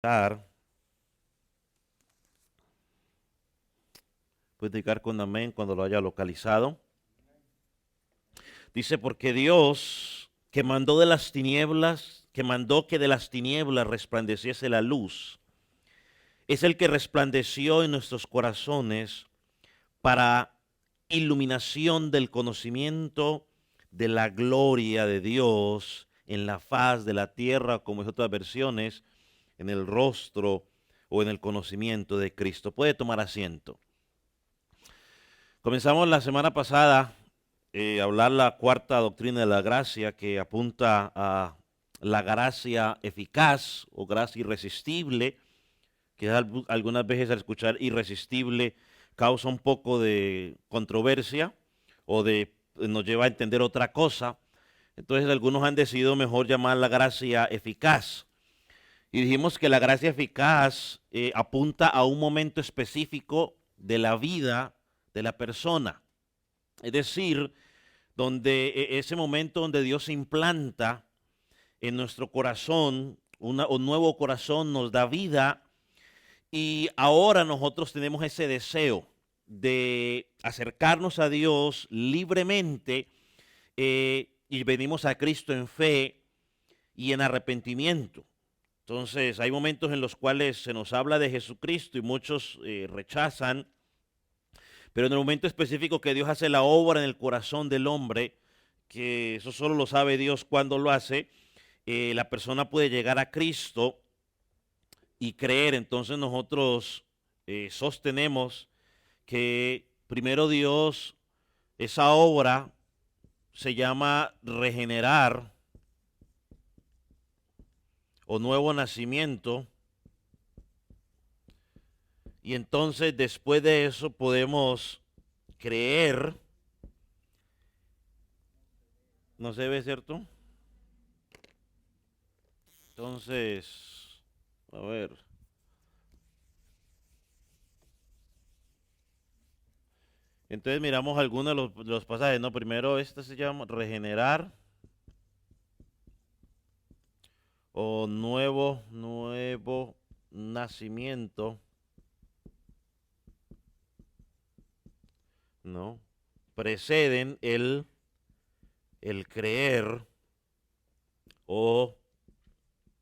Puede indicar con amén cuando lo haya localizado. Dice, porque Dios que mandó de las tinieblas, que mandó que de las tinieblas resplandeciese la luz, es el que resplandeció en nuestros corazones para iluminación del conocimiento de la gloria de Dios en la faz de la tierra, como en otras versiones, en el rostro o en el conocimiento de Cristo. Puede tomar asiento. Comenzamos la semana pasada a hablar la cuarta doctrina de la gracia que apunta a la gracia eficaz o gracia irresistible, que algunas veces al escuchar irresistible causa un poco de controversia o nos lleva a entender otra cosa. Entonces algunos han decidido mejor llamar la gracia eficaz. Y dijimos que la gracia eficaz apunta a un momento específico de la vida de la persona. Es decir, donde ese momento donde Dios implanta en nuestro corazón un nuevo corazón, nos da vida y ahora nosotros tenemos ese deseo de acercarnos a Dios libremente y venimos a Cristo en fe y en arrepentimiento. Entonces hay momentos en los cuales se nos habla de Jesucristo y muchos rechazan, pero en el momento específico que Dios hace la obra en el corazón del hombre, que eso solo lo sabe Dios cuando lo hace, la persona puede llegar a Cristo y creer. Entonces nosotros sostenemos que primero Dios, esa obra se llama regenerar o nuevo nacimiento. Y entonces después de eso podemos creer. No se ve, ¿cierto? Entonces, a ver. Entonces miramos algunos de los pasajes, ¿no? Primero este se llama regenerar o nuevo nacimiento, ¿no? Preceden el creer o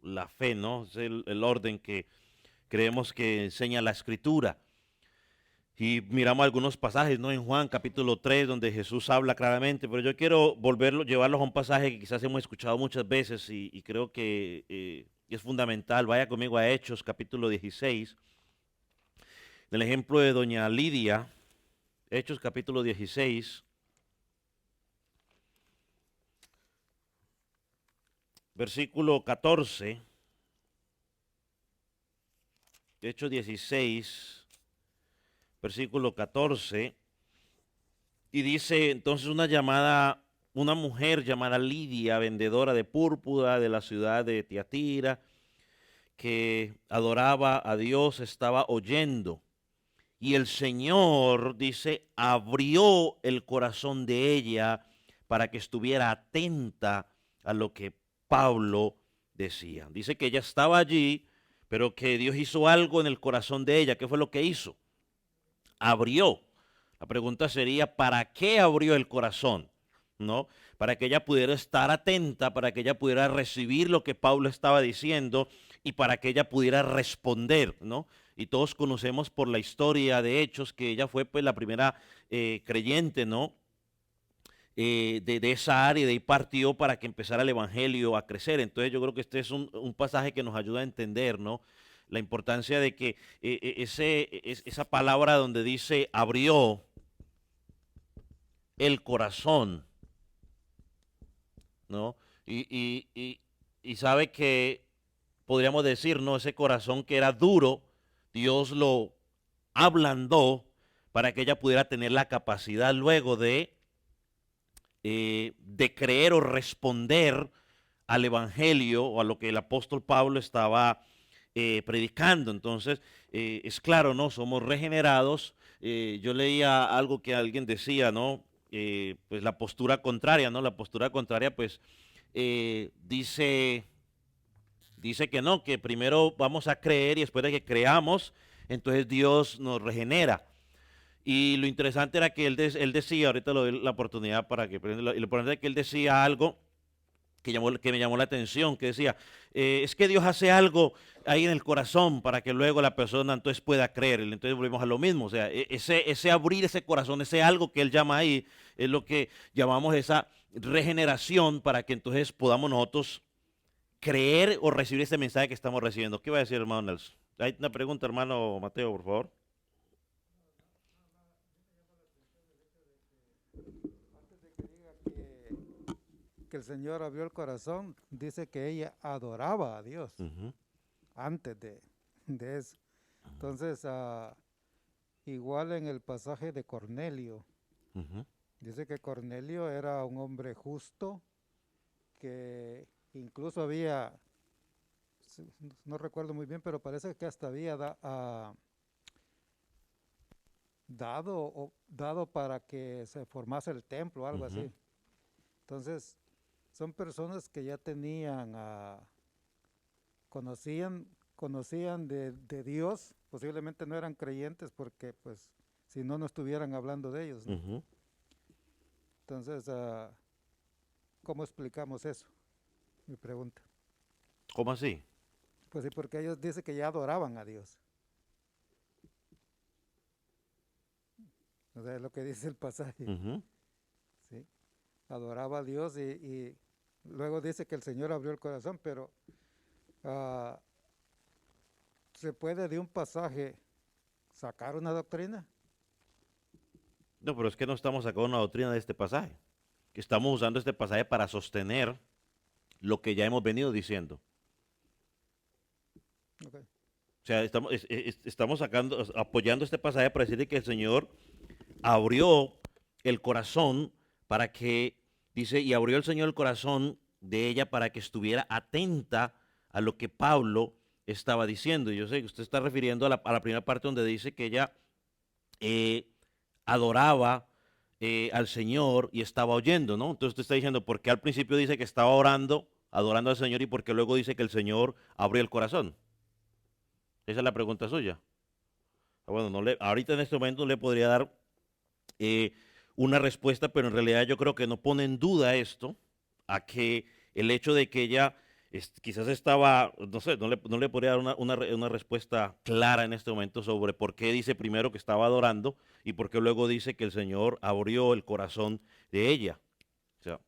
la fe, ¿no? Es el orden que creemos que enseña la escritura. Y miramos algunos pasajes, ¿no? En Juan capítulo 3, donde Jesús habla claramente, pero yo quiero llevarlos a un pasaje que quizás hemos escuchado muchas veces y creo que es fundamental. Vaya conmigo a Hechos capítulo 16, del ejemplo de doña Lidia, Hechos capítulo 16, versículo 14, Hechos 16, versículo 14, y dice entonces una mujer llamada Lidia, vendedora de púrpura de la ciudad de Tiatira, que adoraba a Dios, estaba oyendo. Y el Señor, dice, abrió el corazón de ella para que estuviera atenta a lo que Pablo decía. Dice que ella estaba allí, pero que Dios hizo algo en el corazón de ella. ¿Qué fue lo que hizo? Abrió. La pregunta sería, ¿para qué abrió el corazón? ¿No? Para que ella pudiera estar atenta, para que ella pudiera recibir lo que Pablo estaba diciendo y para que ella pudiera responder, ¿no? Y todos conocemos por la historia de Hechos que ella fue pues la primera creyente, ¿no? De esa área, de ahí partió para que empezara el evangelio a crecer. Entonces yo creo que este es un pasaje que nos ayuda a entender, ¿no? La importancia de que esa palabra donde dice abrió el corazón, ¿no? Y, y, y, y sabe que podríamos decir, ¿no? Ese corazón que era duro, Dios lo ablandó para que ella pudiera tener la capacidad luego de creer o responder al evangelio o a lo que el apóstol Pablo estaba predicando. Entonces, es claro, ¿no? Somos regenerados. Yo leía algo que alguien decía, ¿no? Pues la postura contraria, ¿no? La postura contraria, pues, dice Dice que no, que primero vamos a creer y después de que creamos, entonces Dios nos regenera. Y lo interesante era que él decía, ahorita le doy la oportunidad para que, y lo importante es que él decía algo que me llamó la atención, que decía, es que Dios hace algo ahí en el corazón para que luego la persona entonces pueda creer. Entonces volvemos a lo mismo, o sea, ese abrir ese corazón, ese algo que él llama ahí, es lo que llamamos esa regeneración para que entonces podamos nosotros creer o recibir ese mensaje que estamos recibiendo. ¿Qué va a decir, hermano Nelson? Hay una pregunta, hermano Mateo, por favor. Antes de que diga que el Señor abrió el corazón, dice que ella adoraba a Dios Ujú, antes de eso. Entonces, igual en el pasaje de Cornelio, ujú, dice que Cornelio era un hombre justo, que incluso había, no recuerdo muy bien, pero parece que hasta había dado para que se formase el templo, algo ujú, así. Entonces, son personas que ya tenían, conocían de Dios, posiblemente no eran creyentes porque pues si no, no estuvieran hablando de ellos, ¿no? ujú. Entonces, ¿cómo explicamos eso? Mi pregunta. ¿Cómo así? Pues sí, porque ellos dicen que ya adoraban a Dios. O sea, es lo que dice el pasaje, Ujú. ¿sí? Adoraba a Dios y luego dice que el Señor abrió el corazón, pero ah, ¿se puede de un pasaje sacar una doctrina? No, pero es que no estamos sacando una doctrina de este pasaje. Que estamos usando este pasaje para sostener lo que ya hemos venido diciendo. Okay. O sea, estamos sacando, apoyando este pasaje para decirle que el Señor abrió el corazón para que, dice, y abrió el Señor el corazón de ella para que estuviera atenta a lo que Pablo estaba diciendo. Y yo sé que usted está refiriendo a la primera parte donde dice que ella eh, adoraba al Señor y estaba oyendo, ¿no? Entonces usted está diciendo, ¿por qué al principio dice que estaba orando, adorando al Señor y por qué luego dice que el Señor abrió el corazón? Esa es la pregunta suya. Bueno, ahorita en este momento no le podría dar eh, una respuesta, pero en realidad yo creo que no pone en duda esto, a que el hecho de que ella quizás estaba, no sé, no le podría dar una respuesta clara en este momento sobre por qué dice primero que estaba adorando y por qué luego dice que el Señor abrió el corazón de ella. O sea,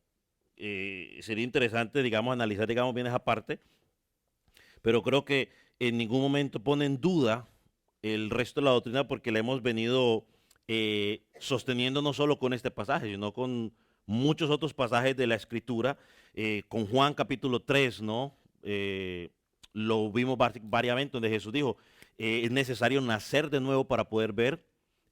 sería interesante, digamos, analizar, digamos, bien esa parte, pero creo que en ningún momento pone en duda el resto de la doctrina porque la hemos venido sosteniendo no solo con este pasaje, sino con muchos otros pasajes de la Escritura, con Juan capítulo 3, ¿no? Lo vimos variamente donde Jesús dijo, es necesario nacer de nuevo para poder ver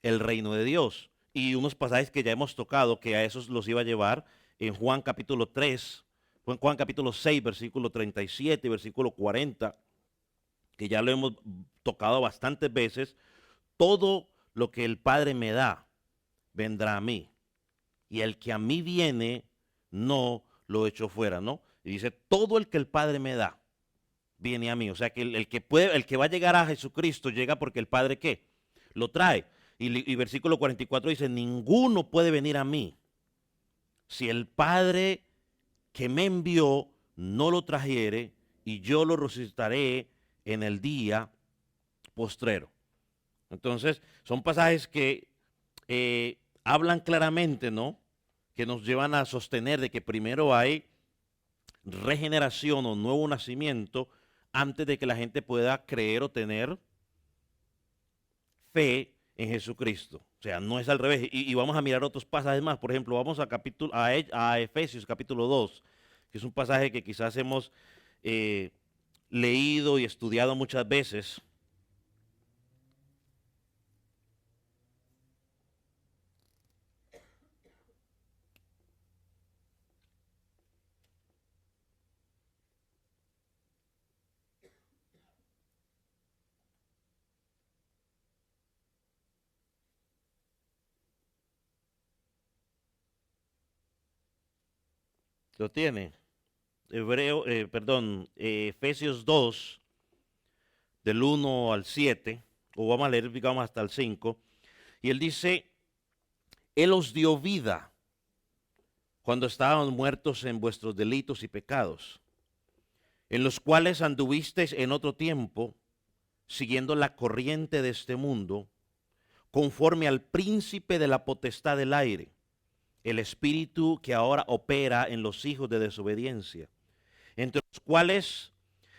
el reino de Dios. Y unos pasajes que ya hemos tocado, que a esos los iba a llevar en Juan capítulo 3, Juan capítulo 6, versículo 37 y versículo 40, que ya lo hemos tocado bastantes veces, todo lo que el Padre me da vendrá a mí. Y el que a mí viene, no lo echo fuera, ¿no? Y dice, todo el que el Padre me da, viene a mí. O sea que el que va a llegar a Jesucristo llega porque el Padre, ¿qué? Lo trae. Y versículo 44 dice, ninguno puede venir a mí si el Padre que me envió no lo trajere y yo lo resucitaré en el día postrero. Entonces, son pasajes que hablan claramente, ¿no? Que nos llevan a sostener de que primero hay regeneración o nuevo nacimiento antes de que la gente pueda creer o tener fe en Jesucristo. O sea, no es al revés. Y vamos a mirar otros pasajes más. Por ejemplo, vamos a Efesios capítulo 2, que es un pasaje que quizás hemos eh, leído y estudiado muchas veces. ¿Lo tiene? Efesios 2, del 1 al 7, o vamos a leer, digamos, hasta el 5, y él dice, Él os dio vida cuando estábamos muertos en vuestros delitos y pecados, en los cuales anduvisteis en otro tiempo, siguiendo la corriente de este mundo, conforme al príncipe de la potestad del aire, el espíritu que ahora opera en los hijos de desobediencia, entre los cuales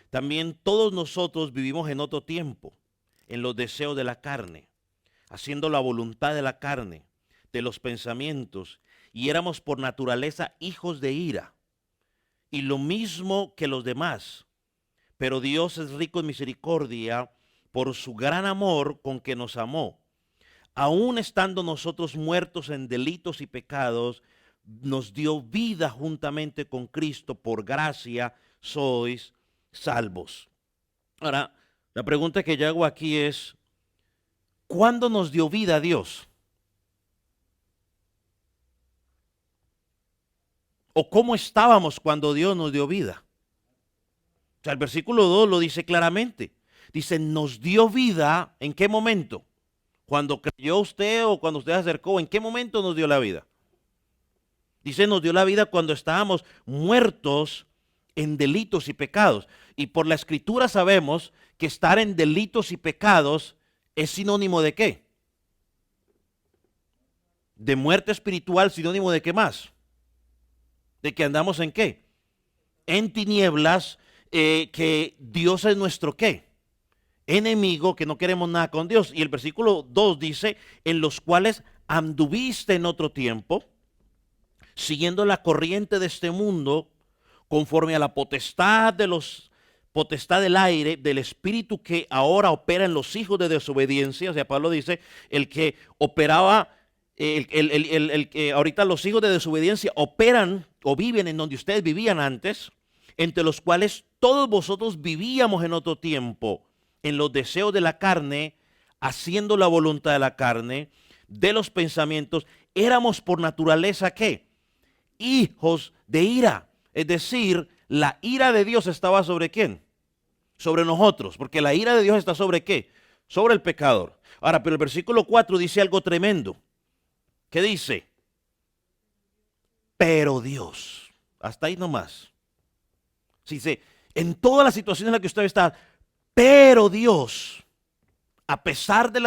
también todos nosotros vivimos en otro tiempo, en los deseos de la carne, haciendo la voluntad de la carne, de los pensamientos, y éramos por naturaleza hijos de ira, y lo mismo que los demás. Pero Dios es rico en misericordia por su gran amor con que nos amó. Aun estando nosotros muertos en delitos y pecados, nos dio vida juntamente con Cristo. Por gracia sois salvos. Ahora, la pregunta que yo hago aquí es, ¿cuándo nos dio vida Dios? ¿O cómo estábamos cuando Dios nos dio vida? O sea, el versículo 2 lo dice claramente. Dice, nos dio vida, ¿en qué momento? ¿Cuando creyó usted o cuando usted se acercó? ¿En qué momento nos dio la vida? Dice, nos dio la vida cuando estábamos muertos en delitos y pecados. Y por la Escritura sabemos que estar en delitos y pecados es sinónimo ¿de qué? De muerte espiritual, sinónimo ¿de qué más? ¿De que andamos en qué? En tinieblas, que Dios es nuestro ¿qué? Enemigo, que no queremos nada con Dios. Y el versículo 2 dice, en los cuales anduviste en otro tiempo, siguiendo la corriente de este mundo, conforme a la potestad del aire, del espíritu que ahora opera en los hijos de desobediencia. O sea, Pablo dice, el que operaba, el que ahorita los hijos de desobediencia operan o viven en donde ustedes vivían antes, entre los cuales todos vosotros vivíamos en otro tiempo, en los deseos de la carne, haciendo la voluntad de la carne, de los pensamientos. Éramos por naturaleza ¿qué? Hijos de ira. Es decir, la ira de Dios estaba ¿sobre quién? Sobre nosotros, porque la ira de Dios está ¿sobre qué? Sobre el pecador. Ahora, pero el versículo 4 dice algo tremendo. ¿Qué dice? Pero Dios. Hasta ahí nomás. Dice, en todas las situaciones en las que usted está, pero Dios, a pesar de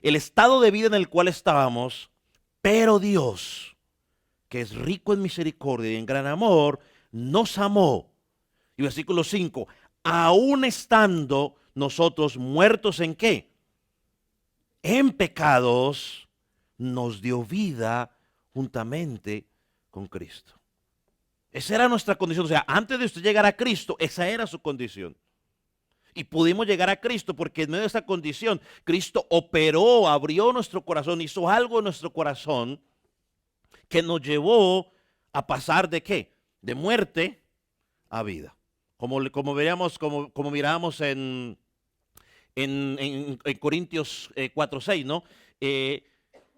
el estado de vida en el cual estábamos, pero Dios, que es rico en misericordia y en gran amor, nos amó. Y versículo 5, aún estando nosotros muertos ¿en qué? En pecados, nos dio vida juntamente con Cristo. Esa era nuestra condición. O sea, antes de usted llegar a Cristo, esa era su condición. Y pudimos llegar a Cristo porque en medio de esa condición, Cristo operó, abrió nuestro corazón, hizo algo en nuestro corazón que nos llevó a pasar ¿de qué? De muerte a vida. Como mirábamos en Corintios 4:6, ¿no?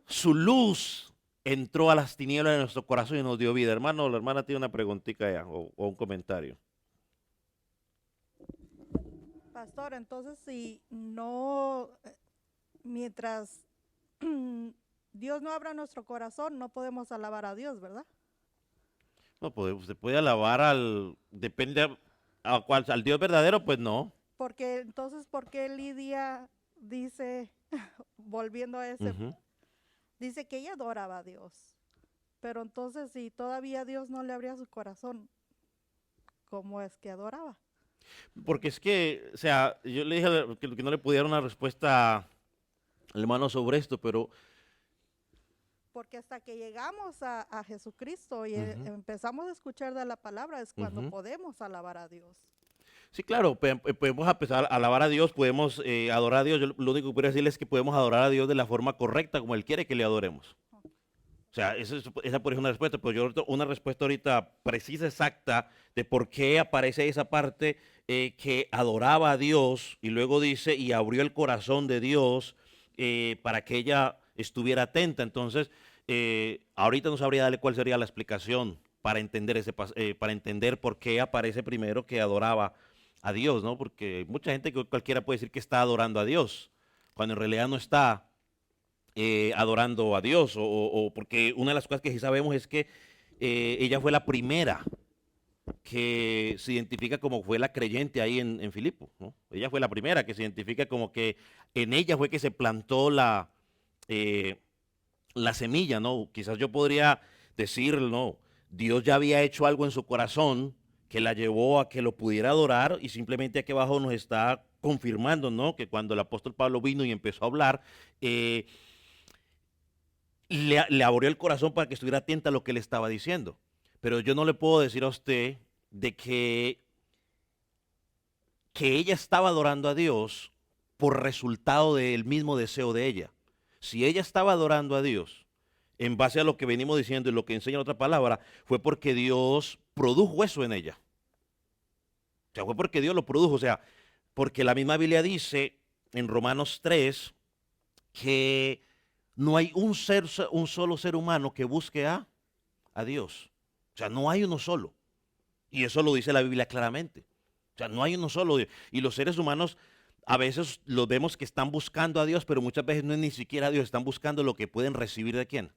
Su luz entró a las tinieblas de nuestro corazón y nos dio vida. Hermano, la hermana tiene una preguntita ya o un comentario. Pastor, entonces si no, mientras Dios no abra nuestro corazón, no podemos alabar a Dios, ¿verdad? No, usted puede alabar depende al Dios verdadero, pues no. Porque entonces, ¿por qué Lidia dice, volviendo a ese, dice que ella adoraba a Dios? Pero entonces, si todavía Dios no le abría su corazón, ¿cómo es que adoraba? Porque es que, o sea, yo le dije que no le pudiera dar una respuesta al hermano sobre esto, pero porque hasta que llegamos a Jesucristo y empezamos a escuchar de la palabra es cuando podemos alabar a Dios. Sí, claro, podemos empezar a alabar a Dios, podemos adorar a Dios. Yo lo único que quiero decirles es que podemos adorar a Dios de la forma correcta, como Él quiere que le adoremos. O sea, esa puede ser una respuesta, pero yo una respuesta ahorita precisa, exacta, de por qué aparece esa parte que adoraba a Dios y luego dice, y abrió el corazón de Dios para que ella estuviera atenta. Entonces, ahorita no sabría darle cuál sería la explicación para entender para entender por qué aparece primero que adoraba a Dios, ¿no? Porque mucha gente, cualquiera puede decir que está adorando a Dios, cuando en realidad no está adorando a Dios, o porque una de las cosas que sí sabemos es que ella fue la primera que se identifica como fue la creyente ahí en Filipo, ¿no? Ella fue la primera que se identifica como que en ella fue que se plantó eh, la semilla, ¿no? Quizás yo podría decir, no, Dios ya había hecho algo en su corazón que la llevó a que lo pudiera adorar y simplemente aquí abajo nos está confirmando, ¿no? Que cuando el apóstol Pablo vino y empezó a hablar, eh, le abrió el corazón para que estuviera atenta a lo que le estaba diciendo. Pero yo no le puedo decir a usted de que ella estaba adorando a Dios por resultado del mismo deseo de ella. Si ella estaba adorando a Dios en base a lo que venimos diciendo y lo que enseña otra palabra, fue porque Dios produjo eso en ella. O sea, fue porque Dios lo produjo. O sea, porque la misma Biblia dice en Romanos 3 que no hay un solo ser humano que busque a Dios. O sea, no hay uno solo. Y eso lo dice la Biblia claramente. O sea, no hay uno solo. Y los seres humanos a veces los vemos que están buscando a Dios, pero muchas veces no es ni siquiera a Dios, están buscando lo que pueden recibir de quién,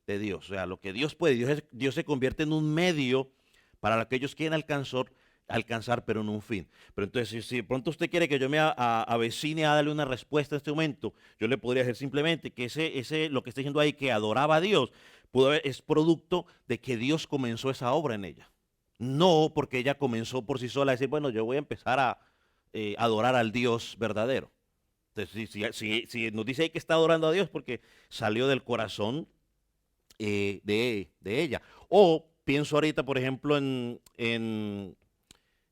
de Dios. O sea, lo que Dios puede. Dios se convierte en un medio para lo que ellos quieren alcanzar, pero en un fin. Pero entonces, si de pronto usted quiere que yo me avecine a darle una respuesta en este momento, yo le podría decir simplemente que lo que está diciendo ahí, que adoraba a Dios, es producto de que Dios comenzó esa obra en ella. No porque ella comenzó por sí sola a decir, bueno, yo voy a empezar a adorar al Dios verdadero. Entonces, si nos dice ahí que está adorando a Dios, porque salió del corazón de ella. O pienso ahorita, por ejemplo, en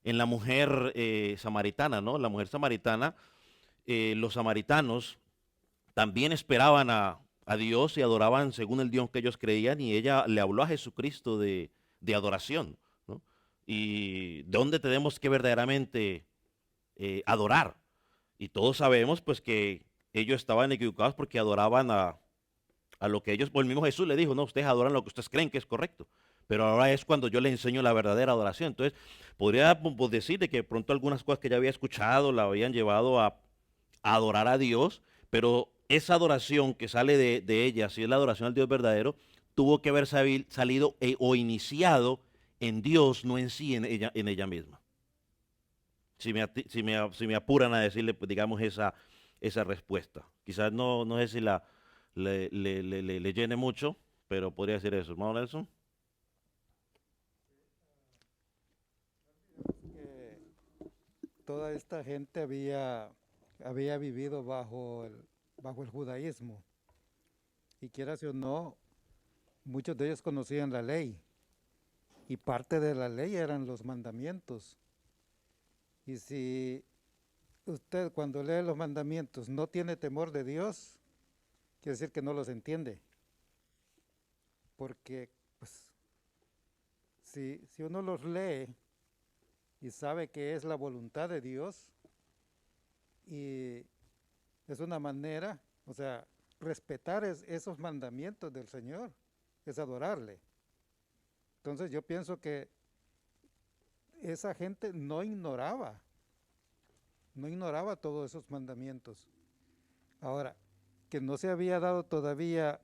la mujer samaritana, ¿no? La mujer samaritana, los samaritanos también esperaban a Dios y adoraban según el Dios que ellos creían, y ella le habló a Jesucristo de adoración, ¿no? Y dónde tenemos que verdaderamente adorar. Y todos sabemos pues que ellos estaban equivocados porque adoraban a lo que ellos, pues el mismo Jesús le dijo, no, ustedes adoran lo que ustedes creen que es correcto, pero ahora es cuando yo les enseño la verdadera adoración. Entonces, podría pues, decir de que de pronto algunas cosas que ya había escuchado la habían llevado a adorar a Dios, pero esa adoración que sale de ella, si es la adoración al Dios verdadero, tuvo que haber salido o iniciado en Dios, no en sí, en ella misma. Si me apuran a decirle, pues, digamos, esa respuesta. Quizás no sé si le llene mucho, pero podría decir eso. ¿Hermano Nelson? Que toda esta gente había vivido bajo el judaísmo. Y quieras o no, muchos de ellos conocían la ley. Y parte de la ley eran los mandamientos. Y si usted cuando lee los mandamientos no tiene temor de Dios, quiere decir que no los entiende. Porque pues, si uno los lee y sabe que es la voluntad de Dios, y es una manera, o sea, respetar esos mandamientos del Señor, es adorarle. Entonces yo pienso que esa gente no ignoraba todos esos mandamientos. Ahora, que no se había dado todavía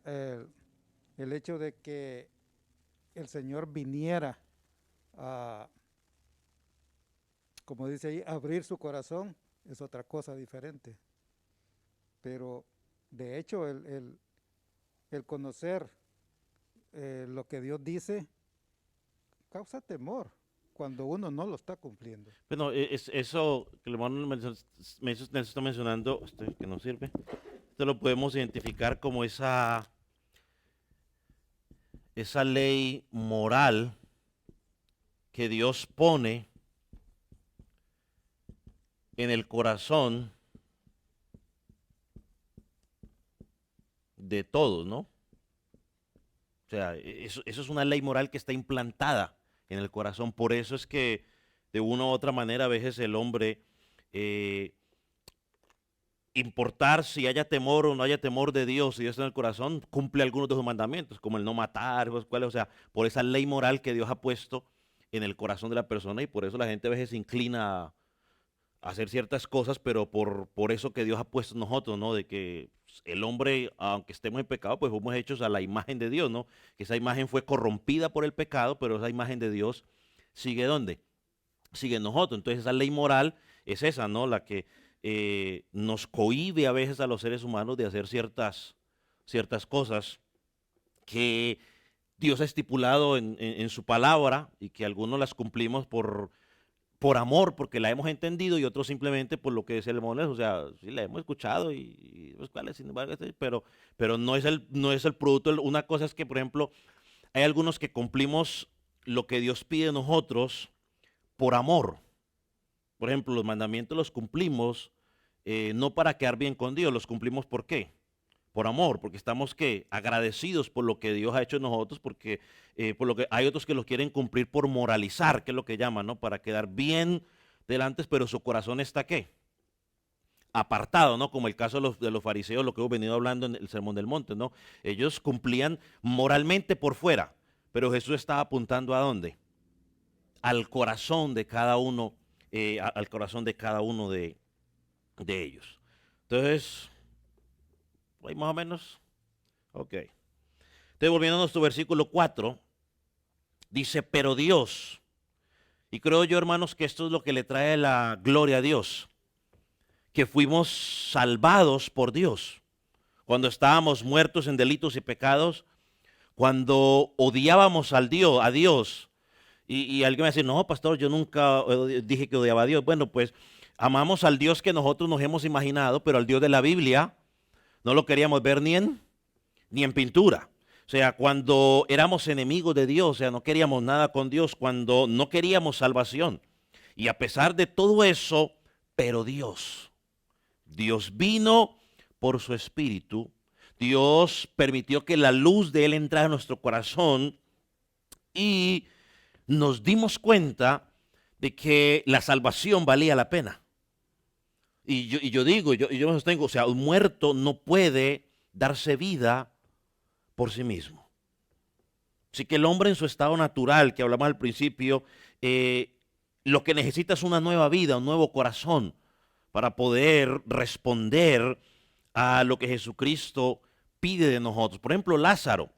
el hecho de que el Señor viniera a, como dice ahí, abrir su corazón, es otra cosa diferente. Pero de hecho el conocer lo que Dios dice causa temor cuando uno no lo está cumpliendo. Bueno, eso que el hermano Nelson está mencionando, que no sirve, esto lo podemos identificar como esa ley moral que Dios pone en el corazón de todos, ¿no? O sea, eso es una ley moral que está implantada en el corazón. Por eso es que de una u otra manera a veces el hombre importar si haya temor o no haya temor de Dios, si Dios está en el corazón, cumple algunos de sus mandamientos, como el no matar, o sea, por esa ley moral que Dios ha puesto en el corazón de la persona, y por eso la gente a veces se inclina a hacer ciertas cosas, pero por eso que Dios ha puesto en nosotros, ¿no? De que el hombre, aunque estemos en pecado, pues fuimos hechos a la imagen de Dios, ¿no? Que esa imagen fue corrompida por el pecado, pero esa imagen de Dios sigue ¿dónde? Sigue en nosotros. Entonces esa ley moral es esa, ¿no? La que nos cohíbe a veces a los seres humanos de hacer ciertas cosas que Dios ha estipulado en su palabra y que algunos las cumplimos por amor, porque la hemos entendido, y otros simplemente por lo que es el mones, o sea, sí la hemos escuchado y pues cuál es, sin embargo, pero no es el producto. Una cosa es que, por ejemplo, hay algunos que cumplimos lo que Dios pide de nosotros por amor. Por ejemplo, los mandamientos los cumplimos no para quedar bien con Dios, los cumplimos ¿por qué? Por amor, porque estamos ¿qué? Agradecidos por lo que Dios ha hecho en nosotros, porque por lo que hay otros que los quieren cumplir por moralizar, que es lo que llaman, ¿no? Para quedar bien delante, pero su corazón está ¿qué? Apartado, ¿no? Como el caso de los fariseos, lo que hemos venido hablando en el Sermón del Monte, ¿no? Ellos cumplían moralmente por fuera, pero Jesús estaba apuntando ¿a dónde? Al corazón de cada uno, al corazón de cada uno de ellos. Entonces, ahí más o menos, ok. Entonces, volviendo a nuestro versículo 4, dice, pero Dios, y creo yo, hermanos, que esto es lo que le trae la gloria a Dios, que fuimos salvados por Dios. Cuando estábamos muertos en delitos y pecados, cuando odiábamos a Dios, y alguien me dice, no, pastor, yo nunca dije que odiaba a Dios. Bueno, pues amamos al Dios que nosotros nos hemos imaginado, pero al Dios de la Biblia no lo queríamos ver ni en pintura. O sea, cuando éramos enemigos de Dios, o sea, no queríamos nada con Dios, cuando no queríamos salvación. Y a pesar de todo eso, pero Dios vino por su Espíritu. Dios permitió que la luz de Él entrara en nuestro corazón y nos dimos cuenta de que la salvación valía la pena. Y yo digo, yo me sostengo, o sea, un muerto no puede darse vida por sí mismo. Así que el hombre en su estado natural, que hablamos al principio, lo que necesita es una nueva vida, un nuevo corazón, para poder responder a lo que Jesucristo pide de nosotros. Por ejemplo, Lázaro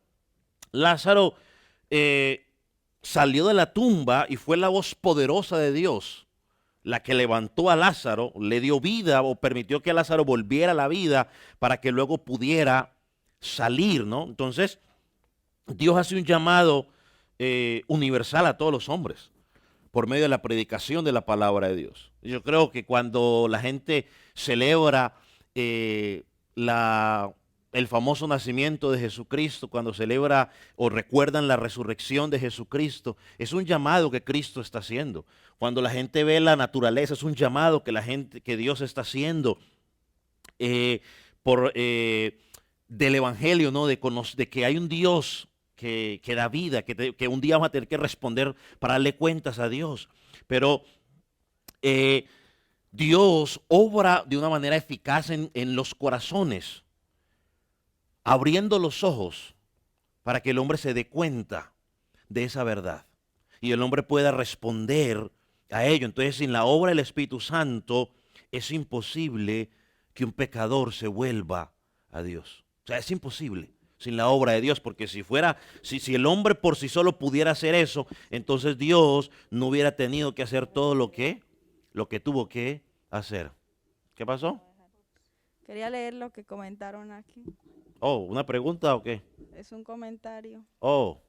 salió de la tumba y fue la voz poderosa de Dios la que levantó a Lázaro, le dio vida o permitió que Lázaro volviera a la vida para que luego pudiera salir, ¿no? Entonces, Dios hace un llamado universal a todos los hombres por medio de la predicación de la palabra de Dios. Yo creo que cuando la gente celebra el famoso nacimiento de Jesucristo, cuando celebra o recuerdan la resurrección de Jesucristo, es un llamado que Cristo está haciendo. Cuando la gente ve la naturaleza, es un llamado que Dios está haciendo del Evangelio, ¿no? De que hay un Dios que da vida, que un día vamos a tener que responder para darle cuentas a Dios. Pero Dios obra de una manera eficaz en los corazones, abriendo los ojos para que el hombre se dé cuenta de esa verdad y el hombre pueda responder a ello. Entonces, sin la obra del Espíritu Santo es imposible que un pecador se vuelva a Dios. O sea, es imposible sin la obra de Dios, porque si el hombre por sí solo pudiera hacer eso, entonces Dios no hubiera tenido que hacer todo lo que tuvo que hacer. ¿Qué pasó? Quería leer lo que comentaron aquí. Oh, ¿una pregunta o qué? Es un comentario. Oh,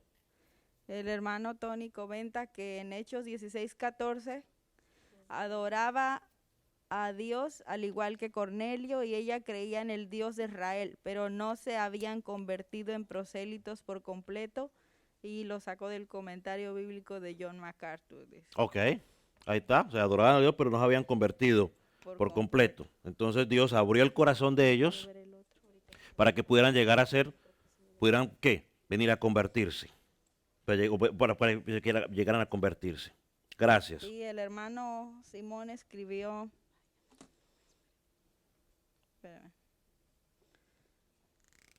El hermano Tony comenta que en Hechos 16:14 adoraba a Dios al igual que Cornelio y ella creía en el Dios de Israel, pero no se habían convertido en prosélitos por completo, y lo sacó del comentario bíblico de John MacArthur. Dice. ok. Ahí está. O sea, adoraban a Dios, pero no se habían convertido por completo. Entonces Dios abrió el corazón de ellos para que pudieran ¿qué? Venir a convertirse. Para que llegaran a convertirse. Gracias. Y el hermano Simón escribió Espérame.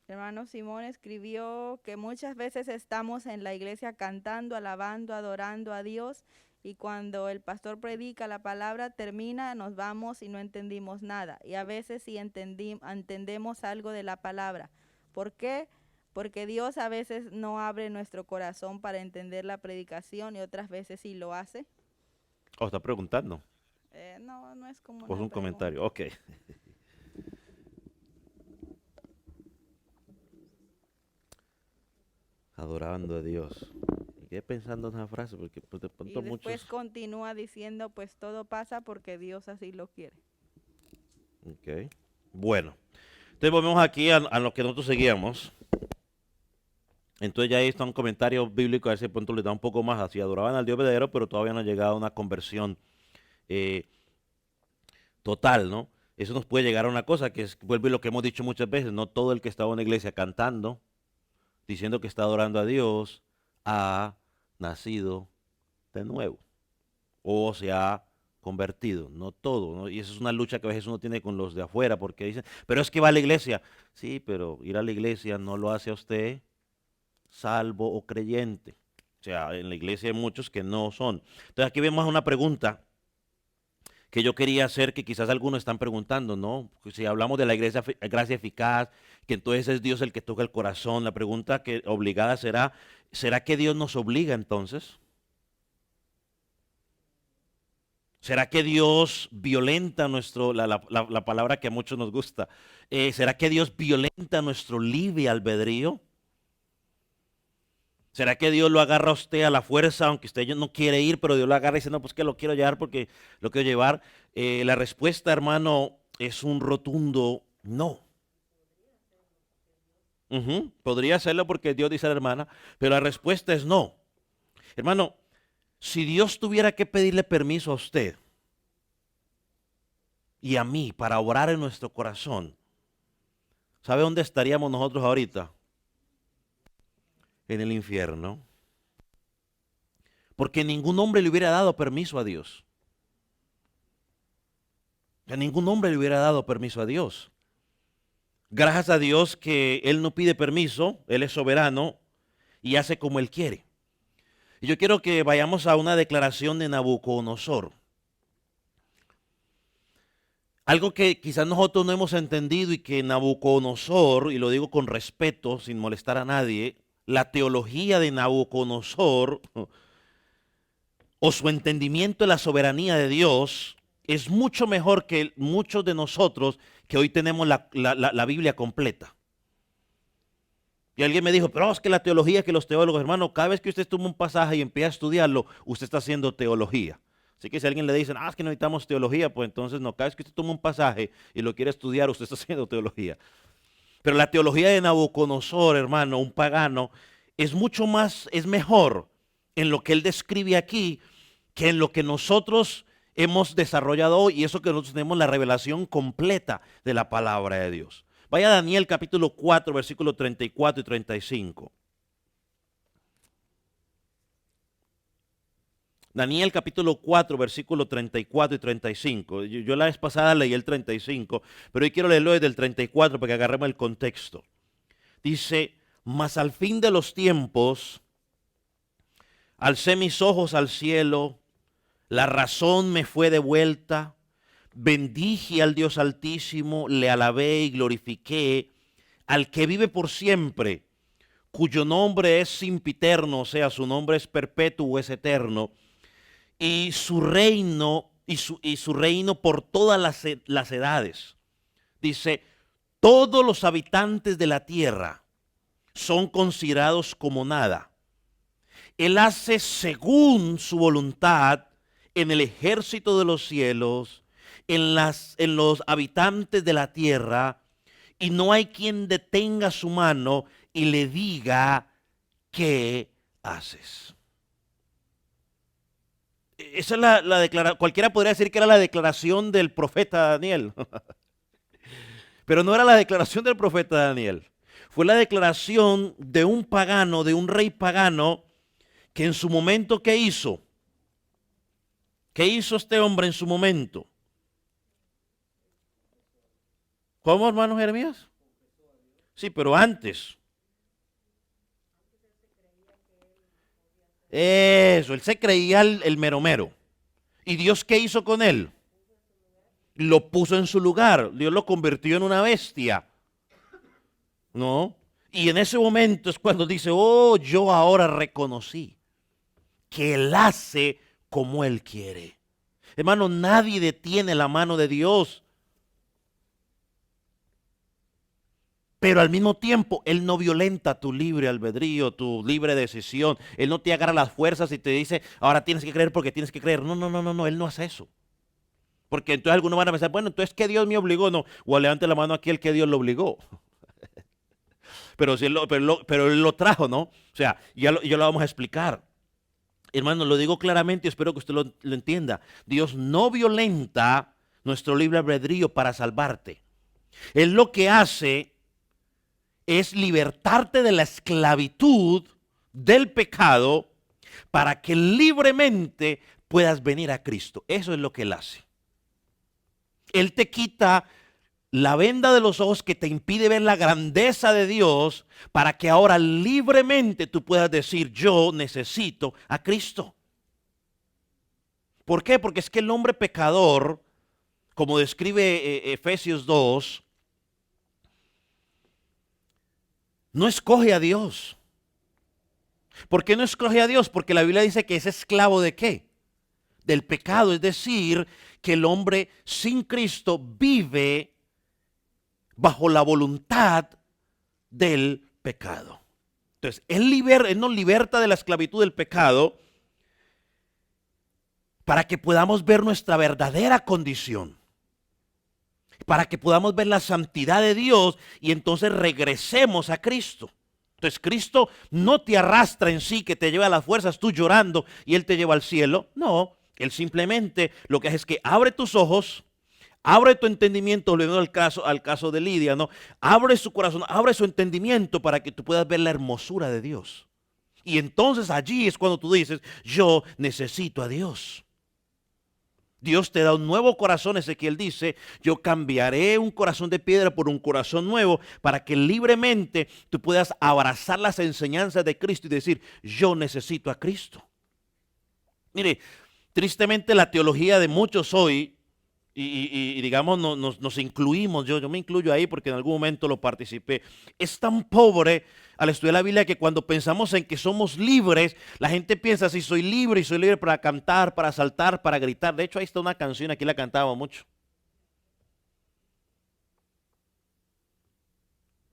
El hermano Simón escribió que muchas veces estamos en la iglesia cantando, alabando, adorando a Dios, y cuando el pastor predica la palabra, termina, nos vamos y no entendimos nada. Y a veces sí entendemos algo de la palabra. ¿Por qué? Porque Dios a veces no abre nuestro corazón para entender la predicación y otras veces sí lo hace. ¿O está preguntando? No, no es como ¿O es un comentario? Ok. Adorando a Dios. Y quedé pensando en esa frase porque pues, de Y pronto después muchos... continúa diciendo, pues todo pasa porque Dios así lo quiere. Ok. Bueno. Entonces volvemos aquí a lo que nosotros seguíamos. Entonces ya ahí está un comentario bíblico, a ese punto le da un poco más así. Adoraban al Dios verdadero, pero todavía no ha llegado a una conversión total, ¿no? Eso nos puede llegar a una cosa que es, vuelve lo que hemos dicho muchas veces, no todo el que estaba en la iglesia cantando, diciendo que está adorando a Dios, ha nacido de nuevo o se ha convertido, no todo, ¿no? Y esa es una lucha que a veces uno tiene con los de afuera porque dicen, pero es que va a la iglesia. Sí, pero ir a la iglesia no lo hace a usted salvo o creyente. O sea, en la iglesia hay muchos que no son. Entonces aquí vemos una pregunta que yo quería hacer, que quizás algunos están preguntando, ¿no? Si hablamos de la gracia eficaz, que entonces es Dios el que toca el corazón, la pregunta que obligada será, ¿será que Dios nos obliga entonces? ¿Será que Dios violenta la palabra que a muchos nos gusta? ¿Será que Dios violenta nuestro libre albedrío? ¿Será que Dios lo agarra a usted a la fuerza, aunque usted no quiere ir, pero Dios lo agarra y dice, no, pues que lo quiero llevar porque lo quiero llevar? La respuesta, hermano, es un rotundo no. Podría hacerlo porque Dios dice a la hermana, pero la respuesta es no. Hermano, si Dios tuviera que pedirle permiso a usted y a mí para orar en nuestro corazón, ¿sabe dónde estaríamos nosotros ahorita? En el infierno. Porque ningún hombre le hubiera dado permiso a Dios. Que ningún hombre le hubiera dado permiso a Dios. Gracias a Dios que Él no pide permiso, Él es soberano y hace como Él quiere. Y yo quiero que vayamos a una declaración de Nabucodonosor. Algo que quizás nosotros no hemos entendido y que Nabucodonosor, y lo digo con respeto, sin molestar a nadie, la teología de Nabucodonosor o su entendimiento de la soberanía de Dios es mucho mejor que muchos de nosotros que hoy tenemos la Biblia completa. Y alguien me dijo, pero es que la teología, que los teólogos, hermano, cada vez que usted toma un pasaje y empieza a estudiarlo, usted está haciendo teología. Así que si a alguien le dicen, es que necesitamos teología, pues entonces no, cada vez que usted toma un pasaje y lo quiere estudiar, usted está haciendo teología. Pero la teología de Nabucodonosor, hermano, un pagano, es mucho más, es mejor en lo que él describe aquí que en lo que nosotros hemos desarrollado hoy, y eso que nosotros tenemos la revelación completa de la palabra de Dios. Vaya a Daniel capítulo 4, versículos 34 y 35. Daniel capítulo 4, versículos 34 y 35. Yo la vez pasada leí el 35, pero hoy quiero leerlo desde el 34 para que agarremos el contexto. Dice, mas al fin de los tiempos, alcé mis ojos al cielo, la razón me fue devuelta, bendije al Dios Altísimo, le alabé y glorifiqué al que vive por siempre, cuyo nombre es sempiterno, o sea, su nombre es perpetuo, es eterno, y su reino, y su reino por todas las edades. Dice, todos los habitantes de la tierra son considerados como nada. Él hace según su voluntad en el ejército de los cielos, en los habitantes de la tierra, y no hay quien detenga su mano y le diga, ¿qué haces? Esa es la declaración. Cualquiera podría decir que era la declaración del profeta Daniel. Pero no era la declaración del profeta Daniel. Fue la declaración de un pagano, de un rey pagano, que en su momento, ¿qué hizo? ¿Qué hizo este hombre en su momento? ¿Cómo, hermano Jeremías? Sí, pero antes. Eso, él se creía el mero mero. ¿Y Dios qué hizo con él? Lo puso en su lugar. Dios lo convirtió en una bestia. ¿No? Y en ese momento es cuando dice, oh, yo ahora reconocí que Él hace como Él quiere. Hermano, nadie detiene la mano de Dios. Pero al mismo tiempo, Él no violenta tu libre albedrío, tu libre decisión. Él no te agarra las fuerzas y te dice, ahora tienes que creer porque tienes que creer. No, no, no, no, no, Él no hace eso. Porque entonces algunos van a pensar, bueno, entonces ¿qué Dios me obligó? No, o levante la mano aquí el que Dios lo obligó. Pero, si él pero Él lo trajo, ¿no? O sea, ya lo vamos a explicar. Hermano, lo digo claramente y espero que usted lo entienda. Dios no violenta nuestro libre albedrío para salvarte. Él lo que hace es libertarte de la esclavitud del pecado para que libremente puedas venir a Cristo. Eso es lo que Él hace. Él te quita la venda de los ojos que te impide ver la grandeza de Dios para que ahora libremente tú puedas decir, yo necesito a Cristo. ¿Por qué? Porque es que el hombre pecador, como describe Efesios 2, no escoge a Dios. ¿Por qué no escoge a Dios? Porque la Biblia dice que es esclavo ¿de qué? Del pecado, es decir, que el hombre sin Cristo vive bajo la voluntad del pecado. Entonces, Él nos liberta de la esclavitud del pecado para que podamos ver nuestra verdadera condición, para que podamos ver la santidad de Dios y entonces regresemos a Cristo. Entonces, Cristo no te arrastra en sí, que te lleva a las fuerzas, tú llorando y Él te lleva al cielo. No, Él simplemente lo que hace es que abre tus ojos, abre tu entendimiento, volviendo al caso de Lidia, ¿no? Abre su corazón, abre su entendimiento para que tú puedas ver la hermosura de Dios. Y entonces allí es cuando tú dices, yo necesito a Dios. Dios te da un nuevo corazón, Ezequiel dice, yo cambiaré un corazón de piedra por un corazón nuevo para que libremente tú puedas abrazar las enseñanzas de Cristo y decir, yo necesito a Cristo. Mire, tristemente la teología de muchos hoy, y digamos nos incluimos, yo me incluyo ahí porque en algún momento lo participé, es tan pobre al estudiar la Biblia que cuando pensamos en que somos libres, la gente piensa si soy libre y soy libre para cantar, para saltar, para gritar. De hecho ahí está una canción, aquí la cantábamos mucho.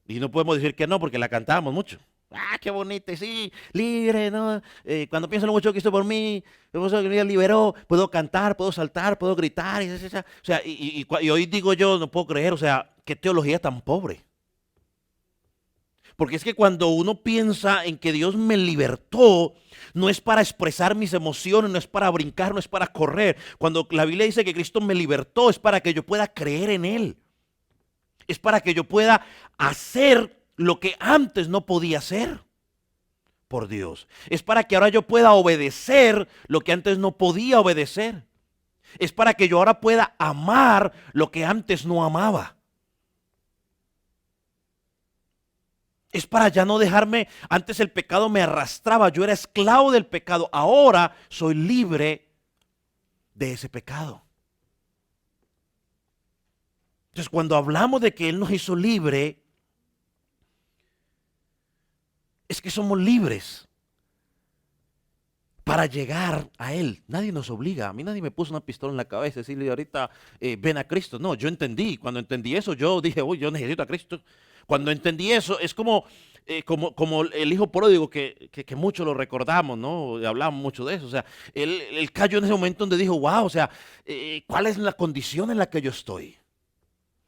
Y no podemos decir que no porque la cantábamos mucho. Ah, qué bonita, sí, libre, ¿no? Cuando pienso en lo mucho que hizo por mí, me liberó, puedo cantar, puedo saltar, puedo gritar. O sea, y hoy digo yo, no puedo creer, o sea, qué teología tan pobre. Porque es que cuando uno piensa en que Dios me libertó, no es para expresar mis emociones, no es para brincar, no es para correr. Cuando la Biblia dice que Cristo me libertó, es para que yo pueda creer en Él. Es para que yo pueda hacer lo que antes no podía hacer por Dios. Es para que ahora yo pueda obedecer lo que antes no podía obedecer. Es para que yo ahora pueda amar lo que antes no amaba. Es para ya no dejarme, antes el pecado me arrastraba, yo era esclavo del pecado, ahora soy libre de ese pecado. Entonces cuando hablamos de que Él nos hizo libre, es que somos libres para llegar a Él. Nadie nos obliga. A mí nadie me puso una pistola en la cabeza y decirle ahorita ven a Cristo. No, yo entendí. Cuando entendí eso, yo dije, uy, yo necesito a Cristo. Cuando entendí eso, es como el hijo pródigo que mucho lo recordamos, ¿no? Hablamos mucho de eso. O sea, él cayó en ese momento donde dijo, wow, o sea, ¿cuál es la condición en la que yo estoy?